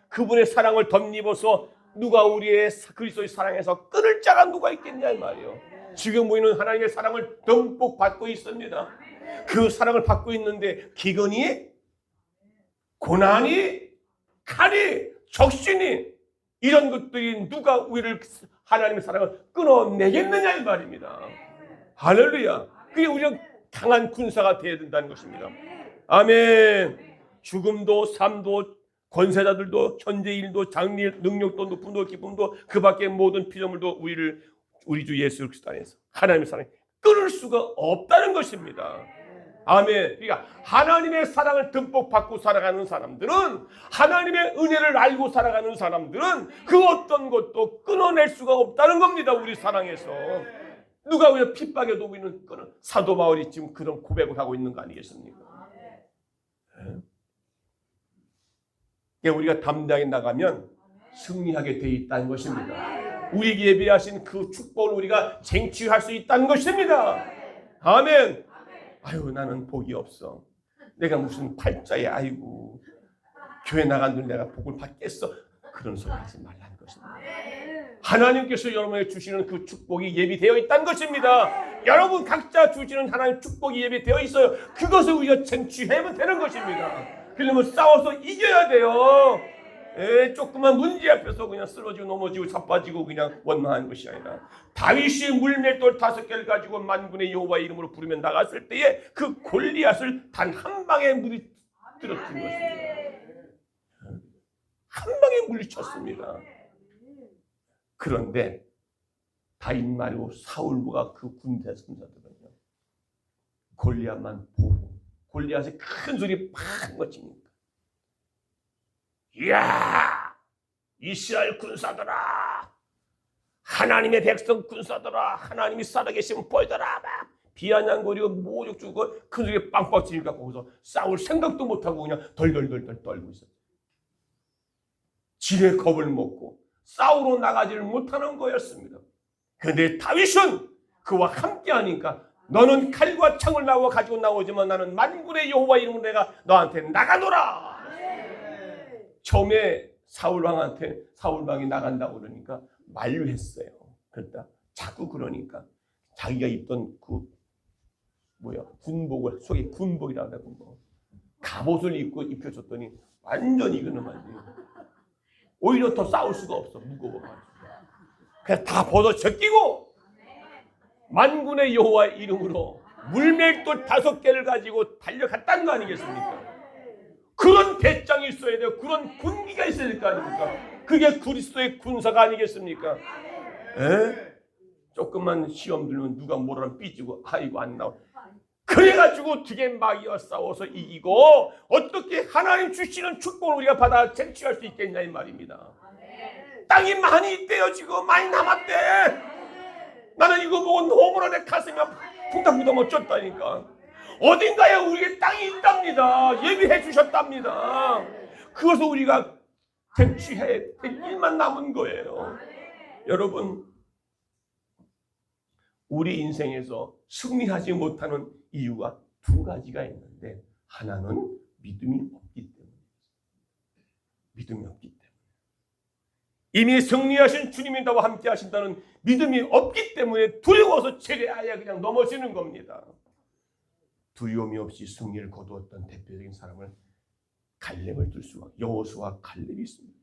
그분의 사랑을 덧입어서 누가 우리의 그리스도의 사랑에서 끊을 자가 누가 있겠냐 이 말이에요. 지금 우리는 하나님의 사랑을 듬뿍 받고 있습니다. 그 사랑을 받고 있는데 기근이, 고난이, 칼이, 적신이 이런 것들이 누가 우리를 하나님의 사랑을 끊어내겠느냐 이 말입니다. 할렐루야. 그게 우리가 강한 군사가 되어야 된다는 것입니다. 아멘. 죽음도 삶도 권세자들도 현재일도 장일 능력도 높음도 기쁨도 그 밖의 모든 피조물도 우리 주 예수 그리스도 안에서 하나님의 사랑을 끊을 수가 없다는 것입니다. 아멘. 그러니까 하나님의 사랑을 듬뿍 받고 살아가는 사람들은 하나님의 은혜를 알고 살아가는 사람들은 그 어떤 것도 끊어낼 수가 없다는 겁니다. 우리 사랑에서 누가 우리가 핍박에도 우리는 사도 바울이 지금 그런 고백을 하고 있는 거 아니겠습니까? 우리가 담대하게 나가면 승리하게 돼 있다는 것입니다. 우리에게 예비하신 그 축복을 우리가 쟁취할 수 있다는 것입니다. 아멘. 아유 나는 복이 없어. 내가 무슨 팔자야. 아이고 교회 나간들 내가 복을 받겠어. 그런 소리 하지 말라는 것입니다. 하나님께서 여러분에게 주시는 그 축복이 예비되어 있다는 것입니다. 여러분 각자 주시는 하나님 축복이 예비되어 있어요. 그것을 우리가 쟁취하면 되는 것입니다. 그러면 싸워서 이겨야 돼요. 조그만 문제 앞에서 그냥 쓰러지고 넘어지고 자빠지고 그냥 원망하는 것이 아니라 다윗이 물맷돌 5개를 가지고 만군의 여호와의 이름으로 부르며 나갔을 때에 그 골리앗을 단 한 방에 물리쳤던 것입니다. 한 방에 물리쳤습니다. 그런데 다윗 말고 사울과 그 군대 선사들은요, 골리앗만 보고 골리앗의 큰 소리 팍 거치니까, 이야, 이스라엘 군사들아, 하나님의 백성 군사들아, 하나님이 살아계시면 보이더라, 막 비아냥거리고 모욕 주고 큰 소리에 빵빵 치니까 거기서 싸울 생각도 못하고 그냥 덜덜덜덜 떨고 있었어요. 지레 겁을 먹고 싸우러 나가지를 못하는 거였습니다. 그런데 다윗은 그와 함께하니까, 너는 칼과 창을 나와 가지고 나오지만 나는 만군의 여호와 이름으로 내가 너한테 나가노라. 처음에 사울왕한테 사울왕이 나간다고 그러니까 만류했어요. 그러다 자꾸 그러니까 자기가 입던 그 군복을, 속에 군복이라고 하고 뭐 갑옷을 입혀줬더니 완전히 이거는 완전히 오히려 더 싸울 수가 없어, 무거워가지고. 그래서 다 벗어 제끼고 만군의 여호와 이름으로 물맥돌 5개를 가지고 달려갔다는 거 아니겠습니까? 그런 배짱이 있어야 돼요. 그런 군기가 있어야 될 거 아닙니까? 그게 그리스도의 군사가 아니겠습니까? 에? 조금만 시험 들면 누가 뭐라면 삐지고 아이고 안 나와. 그래가지고 두개 마귀와 싸워서 이기고 어떻게 하나님 주시는 축복을 우리가 받아 쟁취할 수 있겠냐 이 말입니다. 땅이 많이 있대요. 지금 많이 남았대. 나는 이거 보고 너무나 내 가슴이 쿵당쿵당 멈췄다니까. 어딘가에 우리의 땅이 있답니다. 예비해 주셨답니다. 그것을 우리가 쟁취해야 될 일만 남은 거예요. 여러분, 우리 인생에서 승리하지 못하는 이유가 2가지가 있는데, 하나는 믿음이 없기 때문에, 믿음이 없기 때문에, 이미 승리하신 주님이 나와 함께 하신다는 믿음이 없기 때문에 두려워서 제레아야 그냥 넘어지는 겁니다. 두려움이 없이 승리를 거두었던 대표적인 사람을 갈렙을 들 수가, 여호수아 갈렙이 있습니다.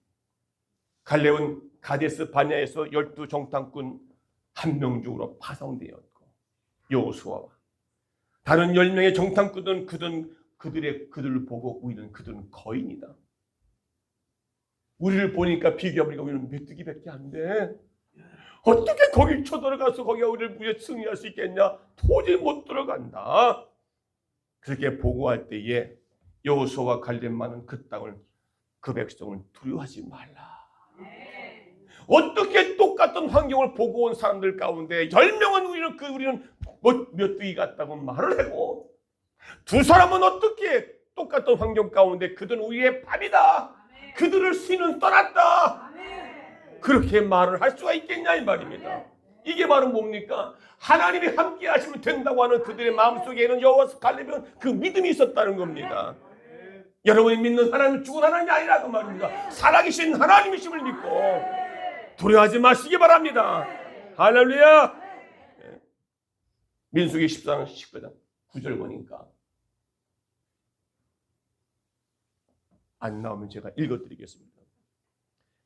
갈렙은 가데스 바냐에서 12정탐꾼 1명 중으로 파송되었고, 여호수아와 다른 10명의 정탐꾼은 그들을 보고 우리는 그들은 거인이다. 우리를 보니까 비교해보니까 우리는 메뚜기밖에 안 돼. 어떻게 거길 쳐들어가서 거기가 우리를 승리할 수 있겠냐? 도저히 못 들어간다. 그렇게 보고할 때에 여호수아와 갈렙만은 그 땅을, 그 백성을 두려워하지 말라. 어떻게 똑같은 환경을 보고 온 사람들 가운데 10명은 우리는 메뚜기 같다고 말을 하고, 2사람은 어떻게 똑같은 환경 가운데 그들은 우리의 밥이다, 그들을 신은 떠났다, 그렇게 말을 할 수가 있겠냐 이 말입니다. 이게 바로 뭡니까? 하나님이 함께 하시면 된다고 하는 그들의 마음속에는 여호와 갈렙은 그 믿음이 있었다는 겁니다. 여러분이 믿는 하나님은 죽은 하나님이 아니라 그 말입니다. 살아계신 하나님이심을 믿고 두려워하지 마시기 바랍니다. 할렐루야. 민수기 14장 19장 9절 보니까, 안 나오면 제가 읽어드리겠습니다.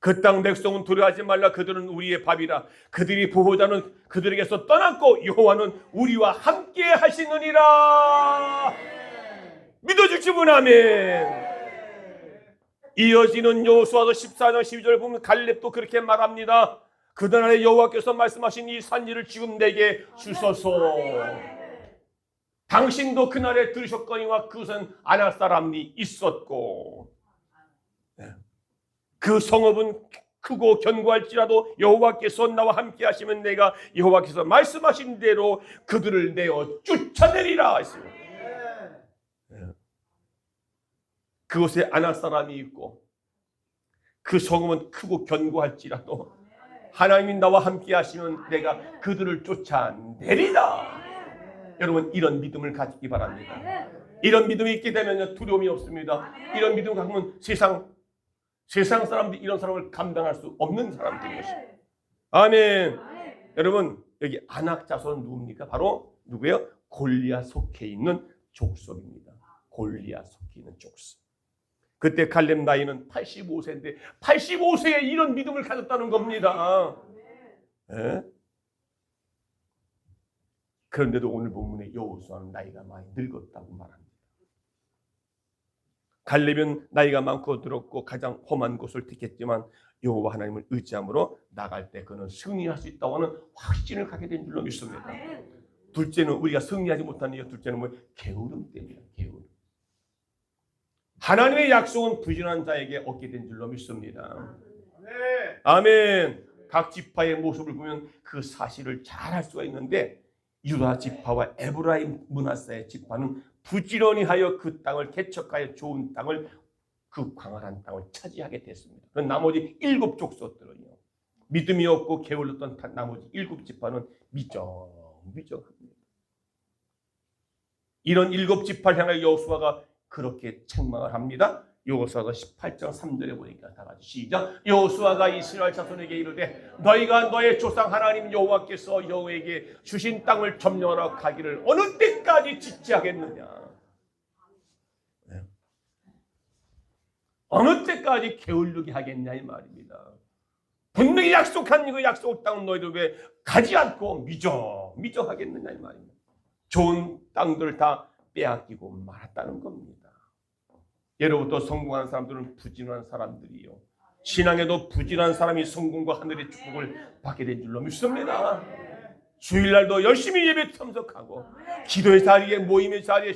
그 땅 백성은 두려워하지 말라. 그들은 우리의 밥이라. 그들이 보호자는 그들에게서 떠났고 여호와는 우리와 함께 하시느니라. 믿어주시 분 아멘. 이어지는 여호수아서 14장 12절 보면 갈렙도 그렇게 말합니다. 그날에 여호와께서 말씀하신 이 산지를 지금 내게 주소서. 당신도 그날에 들으셨거니와 그것은 아낙 사람이 있었고, 그 성읍은 크고 견고할지라도 여호와께서 나와 함께 하시면 내가 여호와께서 말씀하신 대로 그들을 내어 쫓아내리라 했습니다. 그곳에 아낙 사람이 있고 그 성읍은 크고 견고할지라도 하나님이 나와 함께 하시면 내가 그들을 쫓아내리라. 여러분, 이런 믿음을 가지기 바랍니다. 이런 믿음이 있게 되면 두려움이 없습니다. 이런 믿음을 갖으면 세상 사람들이 이런 사람을 감당할 수 없는 사람들인 것입니다. 아멘. 여러분, 여기 아낙 자손은 누굽니까? 바로 누구예요? 골리앗 속해 있는 족속입니다. 골리앗 속해 있는 족속. 그때 갈렙 나이는 85세인데 85세에 이런 믿음을 가졌다는 겁니다. 네? 그런데도 오늘 본문에 여호수아는 나이가 많이 늙었다고 말합니다. 갈렙은 나이가 많고 들었고 가장 험한 곳을 택했지만 여호와 하나님을 의지함으로 나갈 때 그는 승리할 수 있다고 하는 확신을 갖게 된 줄로 믿습니다. 둘째는 우리가 승리하지 못하는 이유, 둘째는 뭐 게으름 때문이에요. 게으름. 하나님의 약속은 부지런한 자에게 얻게 된 줄로 믿습니다. 아멘. 각 지파의 모습을 보면 그 사실을 잘 알 수가 있는데 유다 지파와 에브라임 므낫사의 지파는 부지런히 하여 그 땅을 개척하여 좋은 땅을, 그 광활한 땅을 차지하게 됐습니다. 그 나머지 7 족속들은요, 믿음이 없고 게을렀던 나머지 7 지파는 미적합니다. 이런 7 지파를 향하여 여호수아가 그렇게 책망을 합니다. 여호수아가 18장 3절에 보니까 다 같이 시작. 여호수아가 이스라엘 자손에게 이르되 너희가 너의 조상 하나님 여호와께서 여호에게 주신 땅을 점령하러 가기를 어느 때까지 지체하겠느냐. 어느 때까지 게을르게 하겠냐 이 말입니다. 분명히 약속한 그 약속 땅은 너희들 왜 가지 않고 미적하겠느냐 이 말입니다. 좋은 땅들을 다 빼앗기고 말았다는 겁니다. 예로부터 성공한 사람들은 부지런한 사람들이요, 신앙에도 부지런한 사람이 성공과 하늘의 축복을 받게 된 줄로 믿습니다. 주일날도 열심히 예배 참석하고 기도의 자리에, 모임의 자리에,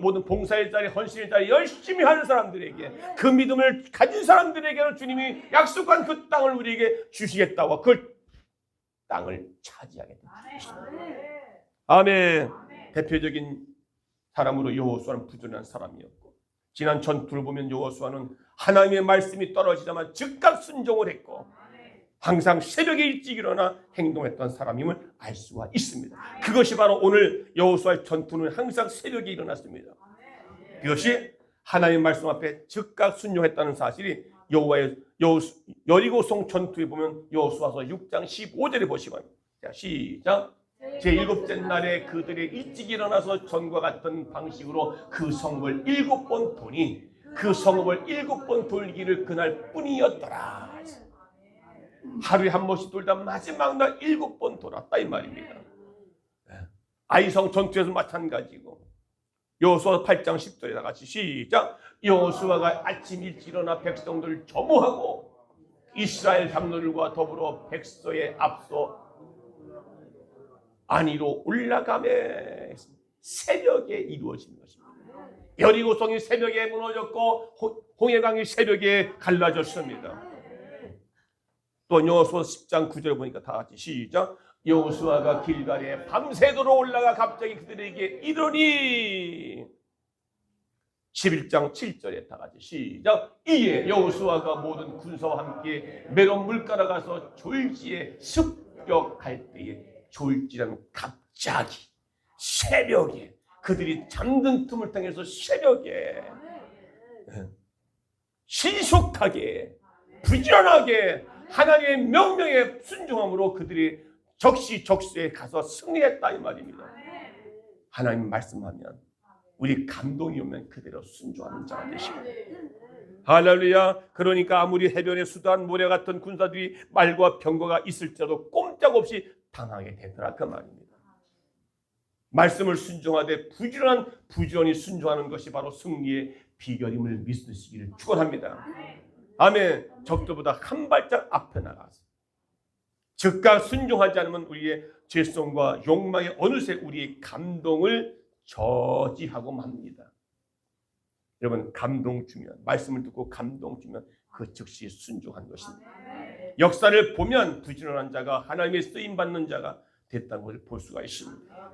모든 봉사의 자리에, 헌신의 자리에 열심히 하는 사람들에게, 그 믿음을 가진 사람들에게는 주님이 약속한 그 땅을 우리에게 주시겠다고 그 땅을 차지하게 됩니다. 아멘. 대표적인 사람으로 여호수아는 부지런한 사람이었고, 지난 전투를 보면 여호수아는 하나님의 말씀이 떨어지자마자 즉각 순종을 했고 항상 새벽에 일찍 일어나 행동했던 사람임을 알 수가 있습니다. 그것이 바로 오늘 여호수아의 전투는 항상 새벽에 일어났습니다. 그것이 하나님의 말씀 앞에 즉각 순종했다는 사실이 여리고성 전투에 보면 여호수아서 6장 15절에 보시면, 자 시작. 제7째 날에 그들이 일찍 일어나서 전과 같은 방식으로 그 성읍을 7번 도니 그 성읍을 7번 돌기를 그날 뿐이었더라. 하루에 한 번씩 돌다 마지막 날 7번 돌았다 이 말입니다. 아이성 전투에서 마찬가지고, 여호수아 8장 10절에 다 같이 시작. 여호수아가 아침 일찍 일어나 백성들을 점호하고 이스라엘 장로들과 더불어 백서에 앞서 안위로 올라가매. 새벽에 이루어진 것입니다. 여리고성이 새벽에 무너졌고 홍해강이 새벽에 갈라졌습니다. 또 여호수아 10장 9절에 보니까 다 같이 시작. 여호수아가 길갈에 밤새도록 올라가 갑자기 그들에게 이르니. 11장 7절에 다 같이 시작. 이에 여호수아가 모든 군사와 함께 메론 물가로 가서 졸지에 습격할 때에, 졸지라는 갑자기 새벽에, 그들이 잠든 틈을 통해서 새벽에 신속하게 부지런하게 하나님의 명령에 순종함으로 그들이 적시적소에 가서 승리했다 이 말입니다. 하나님 말씀하면 우리 감동이 오면 그대로 순종하는 자가 되십니다. 할렐루야. 그러니까 아무리 해변에 수단 모래 같은 군사들이 말과 병거가 있을지라도 꼼짝없이 당하게 되더라 그 말입니다. 말씀을 순종하되 부지런히 순종하는 것이 바로 승리의 비결임을 믿으시기를 축원합니다. 아멘. 적들보다 한 발짝 앞에 나가서 즉각 순종하지 않으면 우리의 죄성과 욕망이 어느새 우리의 감동을 저지하고 맙니다. 여러분, 감동 주면, 말씀을 듣고 감동 주면 그 즉시 순종한 것입니다. 역사를 보면 부지런한 자가 하나님의 쓰임받는 자가 됐다는 것을 볼 수가 있습니다.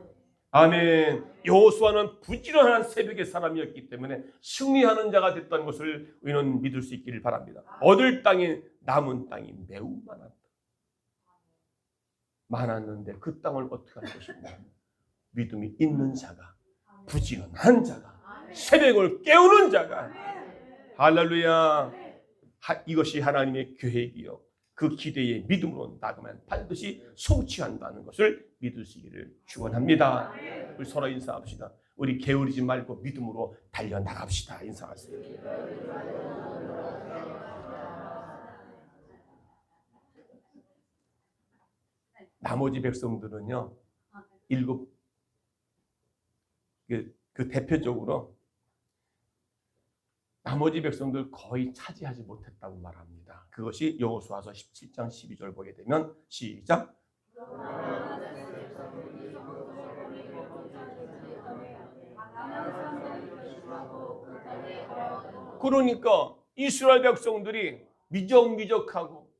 아멘. 여호수아는 부지런한 새벽의 사람이었기 때문에 승리하는 자가 됐다는 것을 우리는 믿을 수 있기를 바랍니다. 얻을 땅이, 남은 땅이 매우 많았는데 그 땅을 어떻게 할 것인가. 믿음이 있는 자가, 부지런한 자가, 새벽을 깨우는 자가, 할렐루야. 이것이 하나님의 계획이요, 그 기대의 믿음으로 나가면 반드시 성취한다는 것을 믿으시기를 축원합니다. 우리 서로 인사합시다. 우리 게으르지 말고 믿음으로 달려나갑시다. 인사하세요. 나머지 백성들은요, 그 대표적으로 나머지 백성들 거의 차지하지 못했다고 말합니다. 그것이 여호수아서 17장 12절 보게 되면 시작. 그러니까 이스라엘 백성들이 미적미적하고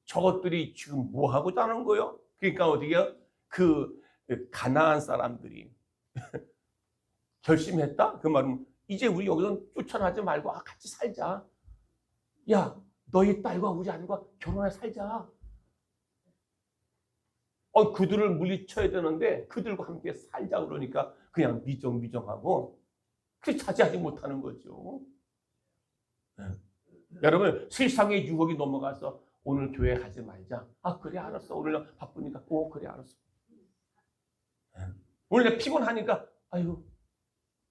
저것들이 지금 뭐 하고 자는 거요? 그러니까 어디야? 그 가나안 사람들이 결심했다? 그 말은 이제 우리 여기서 쫓아나지 말고 같이 살자. 야, 너희 딸과 우리 아들과 결혼해 살자. 그들을 물리쳐야 되는데 그들과 함께 살자 그러니까 그냥 미정미정하고 그게 차지하지 못하는 거죠. 네. 여러분, 세상의 유혹이 넘어가서 오늘 교회 가지 말자. 그래 알았어. 오늘 바쁘니까. 그래 알았어. 네. 오늘 내가 피곤하니까 아유,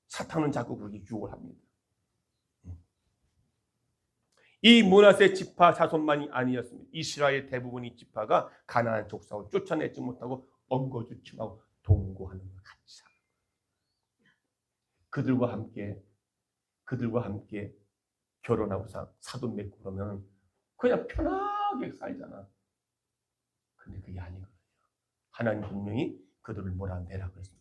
사탄은 자꾸 그렇게 유혹을 합니다. 이 므낫세 지파 자손만이 아니었습니다. 이스라엘 대부분의 지파가 가나안 족속을 쫓아내지 못하고 엉거주춤하고 동거하는 것 같이 살아요. 그들과 함께 결혼하고 사돈 맺고 그러면 그냥 편하게 살잖아. 근데 그게 아니거든요. 하나님 분명히 그들을 몰아내라 그랬습니다.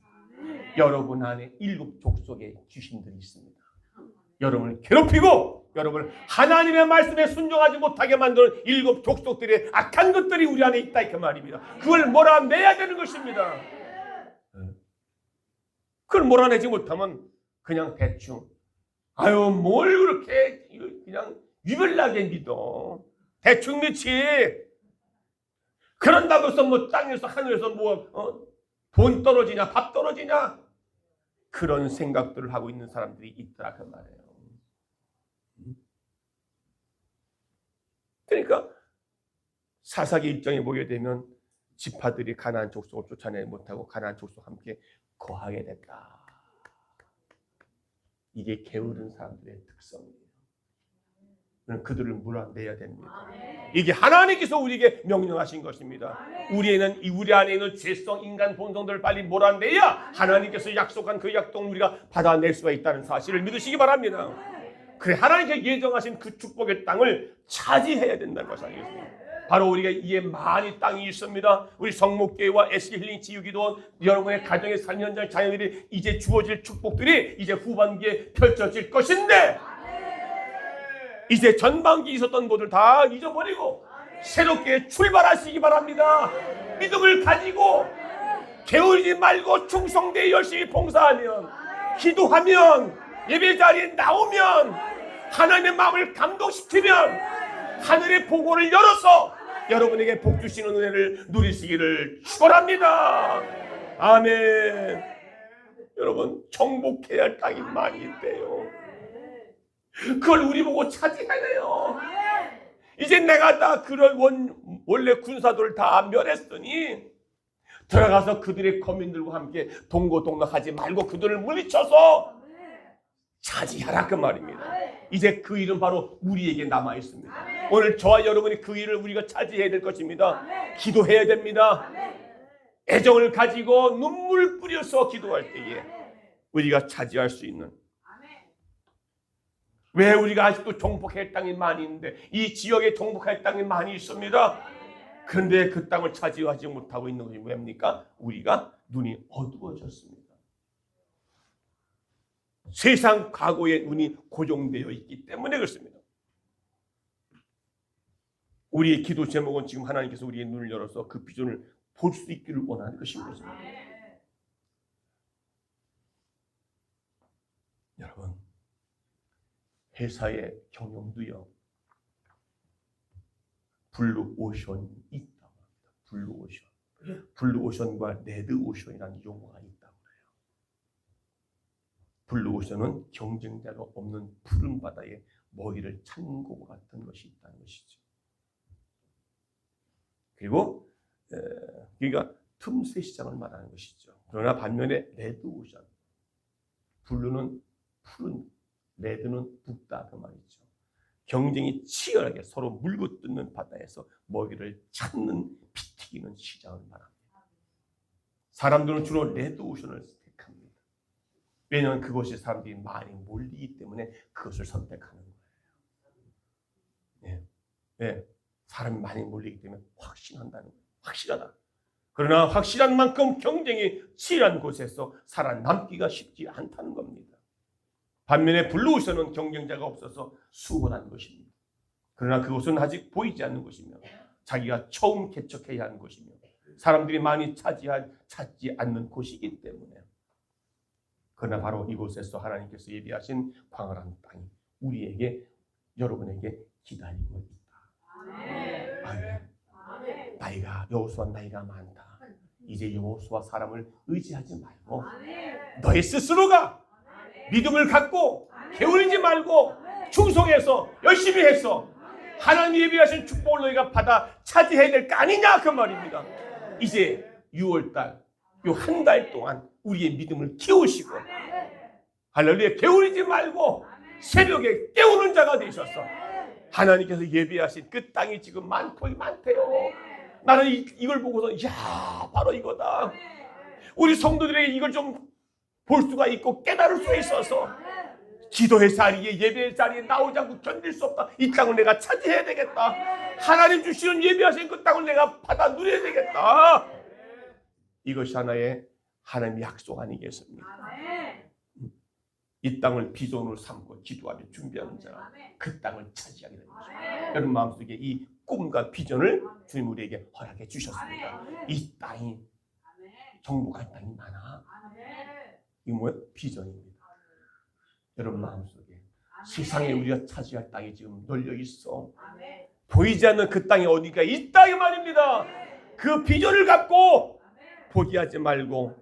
여러분 안에 7 족속의 귀신들이 있습니다. 여러분을 괴롭히고 여러분을 하나님의 말씀에 순종하지 못하게 만드는 7 족속들의 악한 것들이 우리 안에 있다 그 말입니다. 그걸 몰아내야 되는 것입니다. 그걸 몰아내지 못하면 그냥 대충 뭘 그렇게 그냥 유별나게 믿어. 대충 믿지. 그런다고 해서 뭐 땅에서 하늘에서 돈 떨어지냐 밥 떨어지냐 그런 생각들을 하고 있는 사람들이 있더라 그 말이에요. 그러니까 사사기 1장에 보게 되면 지파들이 가나안 족속을 쫓아내지 못하고 가나안 족속과 함께 거하게 됐다. 이게 게으른 사람들의 특성이에요. 그들을 몰아내야 됩니다. 이게 하나님께서 우리에게 명령하신 것입니다. 우리 안에 있는 죄성, 인간 본성들을 빨리 몰아내야 하나님께서 약속한 그 약속을 우리가 받아낼 수가 있다는 사실을 믿으시기 바랍니다. 그래 하나님께 예정하신 그 축복의 땅을 차지해야 된다는 것이 아니겠습니까? 바로 우리가 이에 많이 땅이 있습니다. 우리 성목교회와 SK 힐링 지유기도원 여러분의 가정의 삶 현장 자녀들이 이제 주어질 축복들이 이제 후반기에 펼쳐질 것인데 이제 전반기에 있었던 것들 다 잊어버리고 새롭게 출발하시기 바랍니다. 믿음을 가지고 게으르지 말고 충성되어 열심히 봉사하면 기도하면 예배 자리에 나오면 하나님의 마음을 감동시키면 하늘의 보고를 열어서 여러분에게 복 주시는 은혜를 누리시기를 축원합니다. 아멘. 여러분 정복해야 할 땅이 많이 있대요. 그걸 우리 보고 차지해야 돼요. 이제 내가 다 그런 원래 군사들을 다 멸했으니 들어가서 그들의 거민들과 함께 동고동락하지 말고 그들을 물리쳐서 차지하라 그 말입니다. 이제 그 일은 바로 우리에게 남아 있습니다. 오늘 저와 여러분이 그 일을 우리가 차지해야 될 것입니다. 기도해야 됩니다. 애정을 가지고 눈물 뿌려서 기도할 때에 우리가 차지할 수 있는 왜 우리가 아직도 정복할 땅이 많이 있는데 이 지역에 정복할 땅이 많이 있습니다. 그런데 그 땅을 차지하지 못하고 있는 것이 뭡니까? 우리가 눈이 어두워졌습니다. 세상 과거의 눈이 고정되어 있기 때문에 그렇습니다. 우리의 기도 제목은 지금 하나님께서 우리의 눈을 열어서 그 비전을 볼 수 있기를 원하는 것인 것입니다. 여러분 회사의 경영도요 블루 오션이 있다고 합니다. 블루 오션, 블루 오션과 레드 오션이라는 용어가 있다고 해요. 블루 오션은 경쟁자가 없는 푸른 바다에 먹이를 찾는 것과 같은 것이 있다는 것이죠. 그리고 그러니까 틈새 시장을 말하는 것이죠. 그러나 반면에 레드 오션, 블루는 푸른, 레드는 붓다 그 말이죠. 경쟁이 치열하게 서로 물고 뜯는 바다에서 먹이를 찾는 피튀기는 시장을 말합니다. 사람들은 주로 레드 오션을 택합니다. 왜냐하면 그곳에 사람들이 많이 몰리기 때문에 그것을 선택하는 거예요. 네. 사람이 많이 몰리기 때문에 확신한다는 거예요. 확실하다. 그러나 확실한 만큼 경쟁이 치열한 곳에서 살아남기가 쉽지 않다는 겁니다. 반면에 블루오션은 경쟁자가 없어서 수월한 것입니다. 그러나 그것은 아직 보이지 않는 것이며 자기가 처음 개척해야 하는 것이며 사람들이 많이 찾지 않는 곳이기 때문에, 그러나 바로 이곳에서 하나님께서 예비하신 광활한 땅이 우리에게, 여러분에게 기다리고 있다. 아멘. 나이가, 여호수아 나이가 많다. 이제 여호수아 사람을 의지하지 말고 너희 스스로가 믿음을 갖고 게으르지 말고 충성해서 열심히 해서 하나님 예비하신 축복을 너희가 받아 차지해야 될 거 아니냐, 그 말입니다. 이제 6월달 요 한 달 동안 우리의 믿음을 키우시고 할렐루야, 게으르지 말고 새벽에 깨우는 자가 되셔서 하나님께서 예비하신 그 땅이 지금 많대요. 나는 이걸 보고서 야, 바로 이거다. 우리 성도들에게 이걸 좀 볼 수가 있고 깨달을 수 있어서 기도의 자리에, 예배의 자리에 나오지 않고 견딜 수 없다. 이 땅을 내가 차지해야 되겠다. 하나님 주시는 예배하신 그 땅을 내가 받아 누려야 되겠다. 이것이 하나의 하나님의 약속 아니겠습니까? 이 땅을 비전으로 삼고 기도하며 준비하는 자가 그 땅을 차지하게 되는 것입니다. 여러분 마음속에 이 꿈과 비전을 주님 우리에게 허락해 주셨습니다. 이 땅이 정복할 땅이 많아. 이게 뭐예요? 비전입니다. 여러분 마음속에 세상에 우리가 차지할 땅이 지금 널려 있어. 보이지 않는 그 땅이 어디가 있다, 이 말입니다. 그 비전을 갖고 포기하지 말고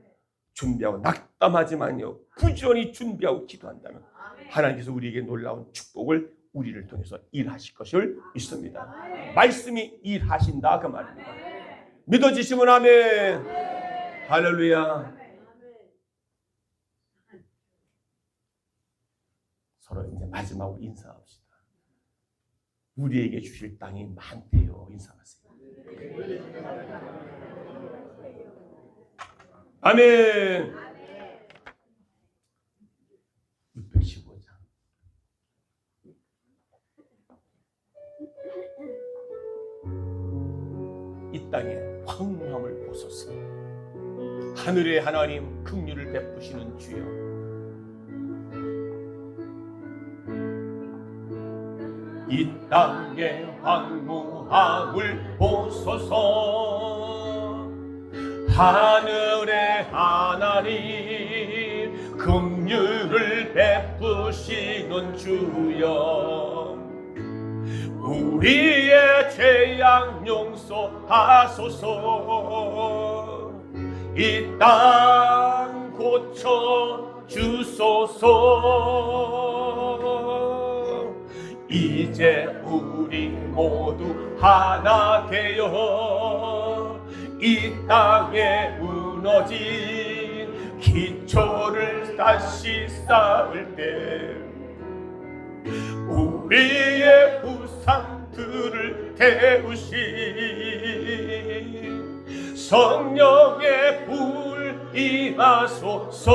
준비하고 낙담하지만요, 부지런히 준비하고 기도한다면 하나님께서 우리에게 놀라운 축복을 우리를 통해서 일하실 것을 믿습니다. 말씀이 일하신다, 그 말입니다. 믿어지시면 아멘. 할렐루야. 서로 이제 마지막으로 인사합시다. 우리에게 주실 땅이 많대요. 인사하세요. 아멘. 615장. 이 땅에 황무함을 보소서. 하늘의 하나님, 긍휼을 베푸시는 주여, 이 땅의 황무함을 보소서. 하늘의 하나님, 긍휼을 베푸시는 주여, 우리의 죄악 용서하소서. 이 땅 고쳐 주소서. 이제 우리 모두 하나 되어 이 땅에 무너진 기초를 다시 쌓을 때 우리의 우상들을 태우신 성령의 불 임하소서.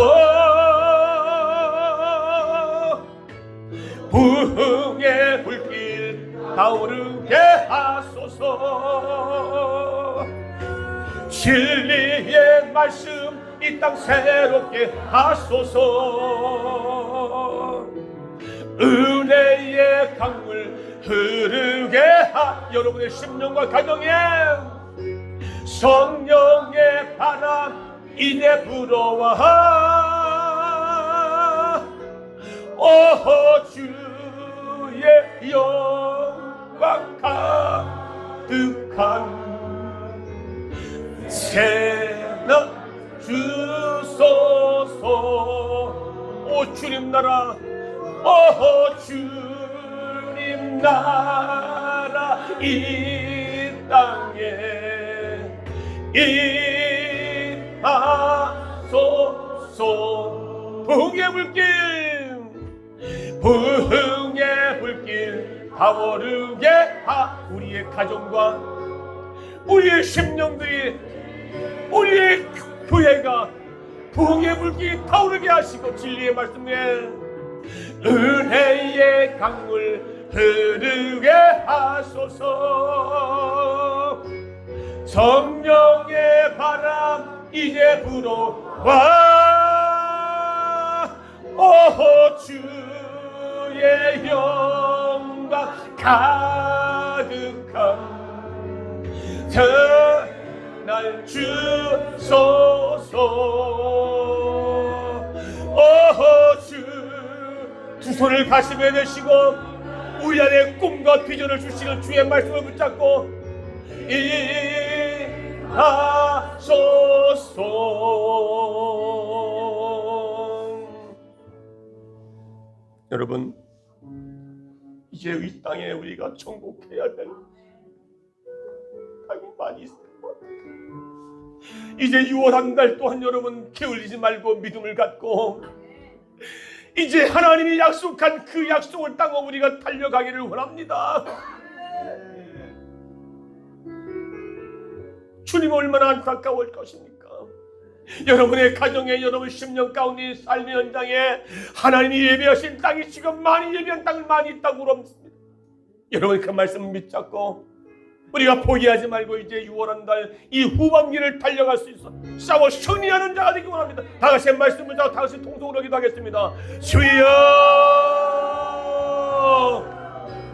부흥의 불길 타오르게 하소서. 진리의 말씀 이 땅 새롭게 하소서. 은혜의 강물 흐르게 여러분의 심령과 가정에 성령의 바람 이제 불어와. 오 주의 영광 가득한 새나 주소서. 오 주님 나라, 오 주님 나라 이 땅에 임하소서. 부흥의 불길, 부흥의 불길 타오르게 우리의 가정과 우리의 심령들이, 우리의 교회가 부흥의 물기 타오르게 하시고 진리의 말씀에 은혜의 강물 흐르게 하소서. 성령의 바람 이제 불어와 오 주의 영광 가득한 날 주소서. 두 손을 가슴에 내시고 우리 안에 꿈과 비전을 주시는 주의 말씀을 붙잡고 하소서. 여러분, 이제 이 땅에 우리가 정복해야 될 땅이 많이 있습니다. 이제 6월 한 달 또한 여러분 게을리지 말고 믿음을 갖고 이제 하나님이 약속한 그 약속을 따고 우리가 달려가기를 원합니다. 주님 얼마나 안타까울 것입니까? 여러분의 가정에, 여러분 10년 가운데 삶의 현장에 하나님이 예배하신 땅이 지금 많이 예배한 땅을 많이 있다고 그럽니다. 여러분 그 말씀 믿잡고 우리가 포기하지 말고 이제 6월 한 달 이 후반기를 달려갈 수 있어 싸워 승리하는 자가 되기 원합니다. 다 같이 말씀을 잡고 다 같이 통성으로 기도하겠습니다. 주여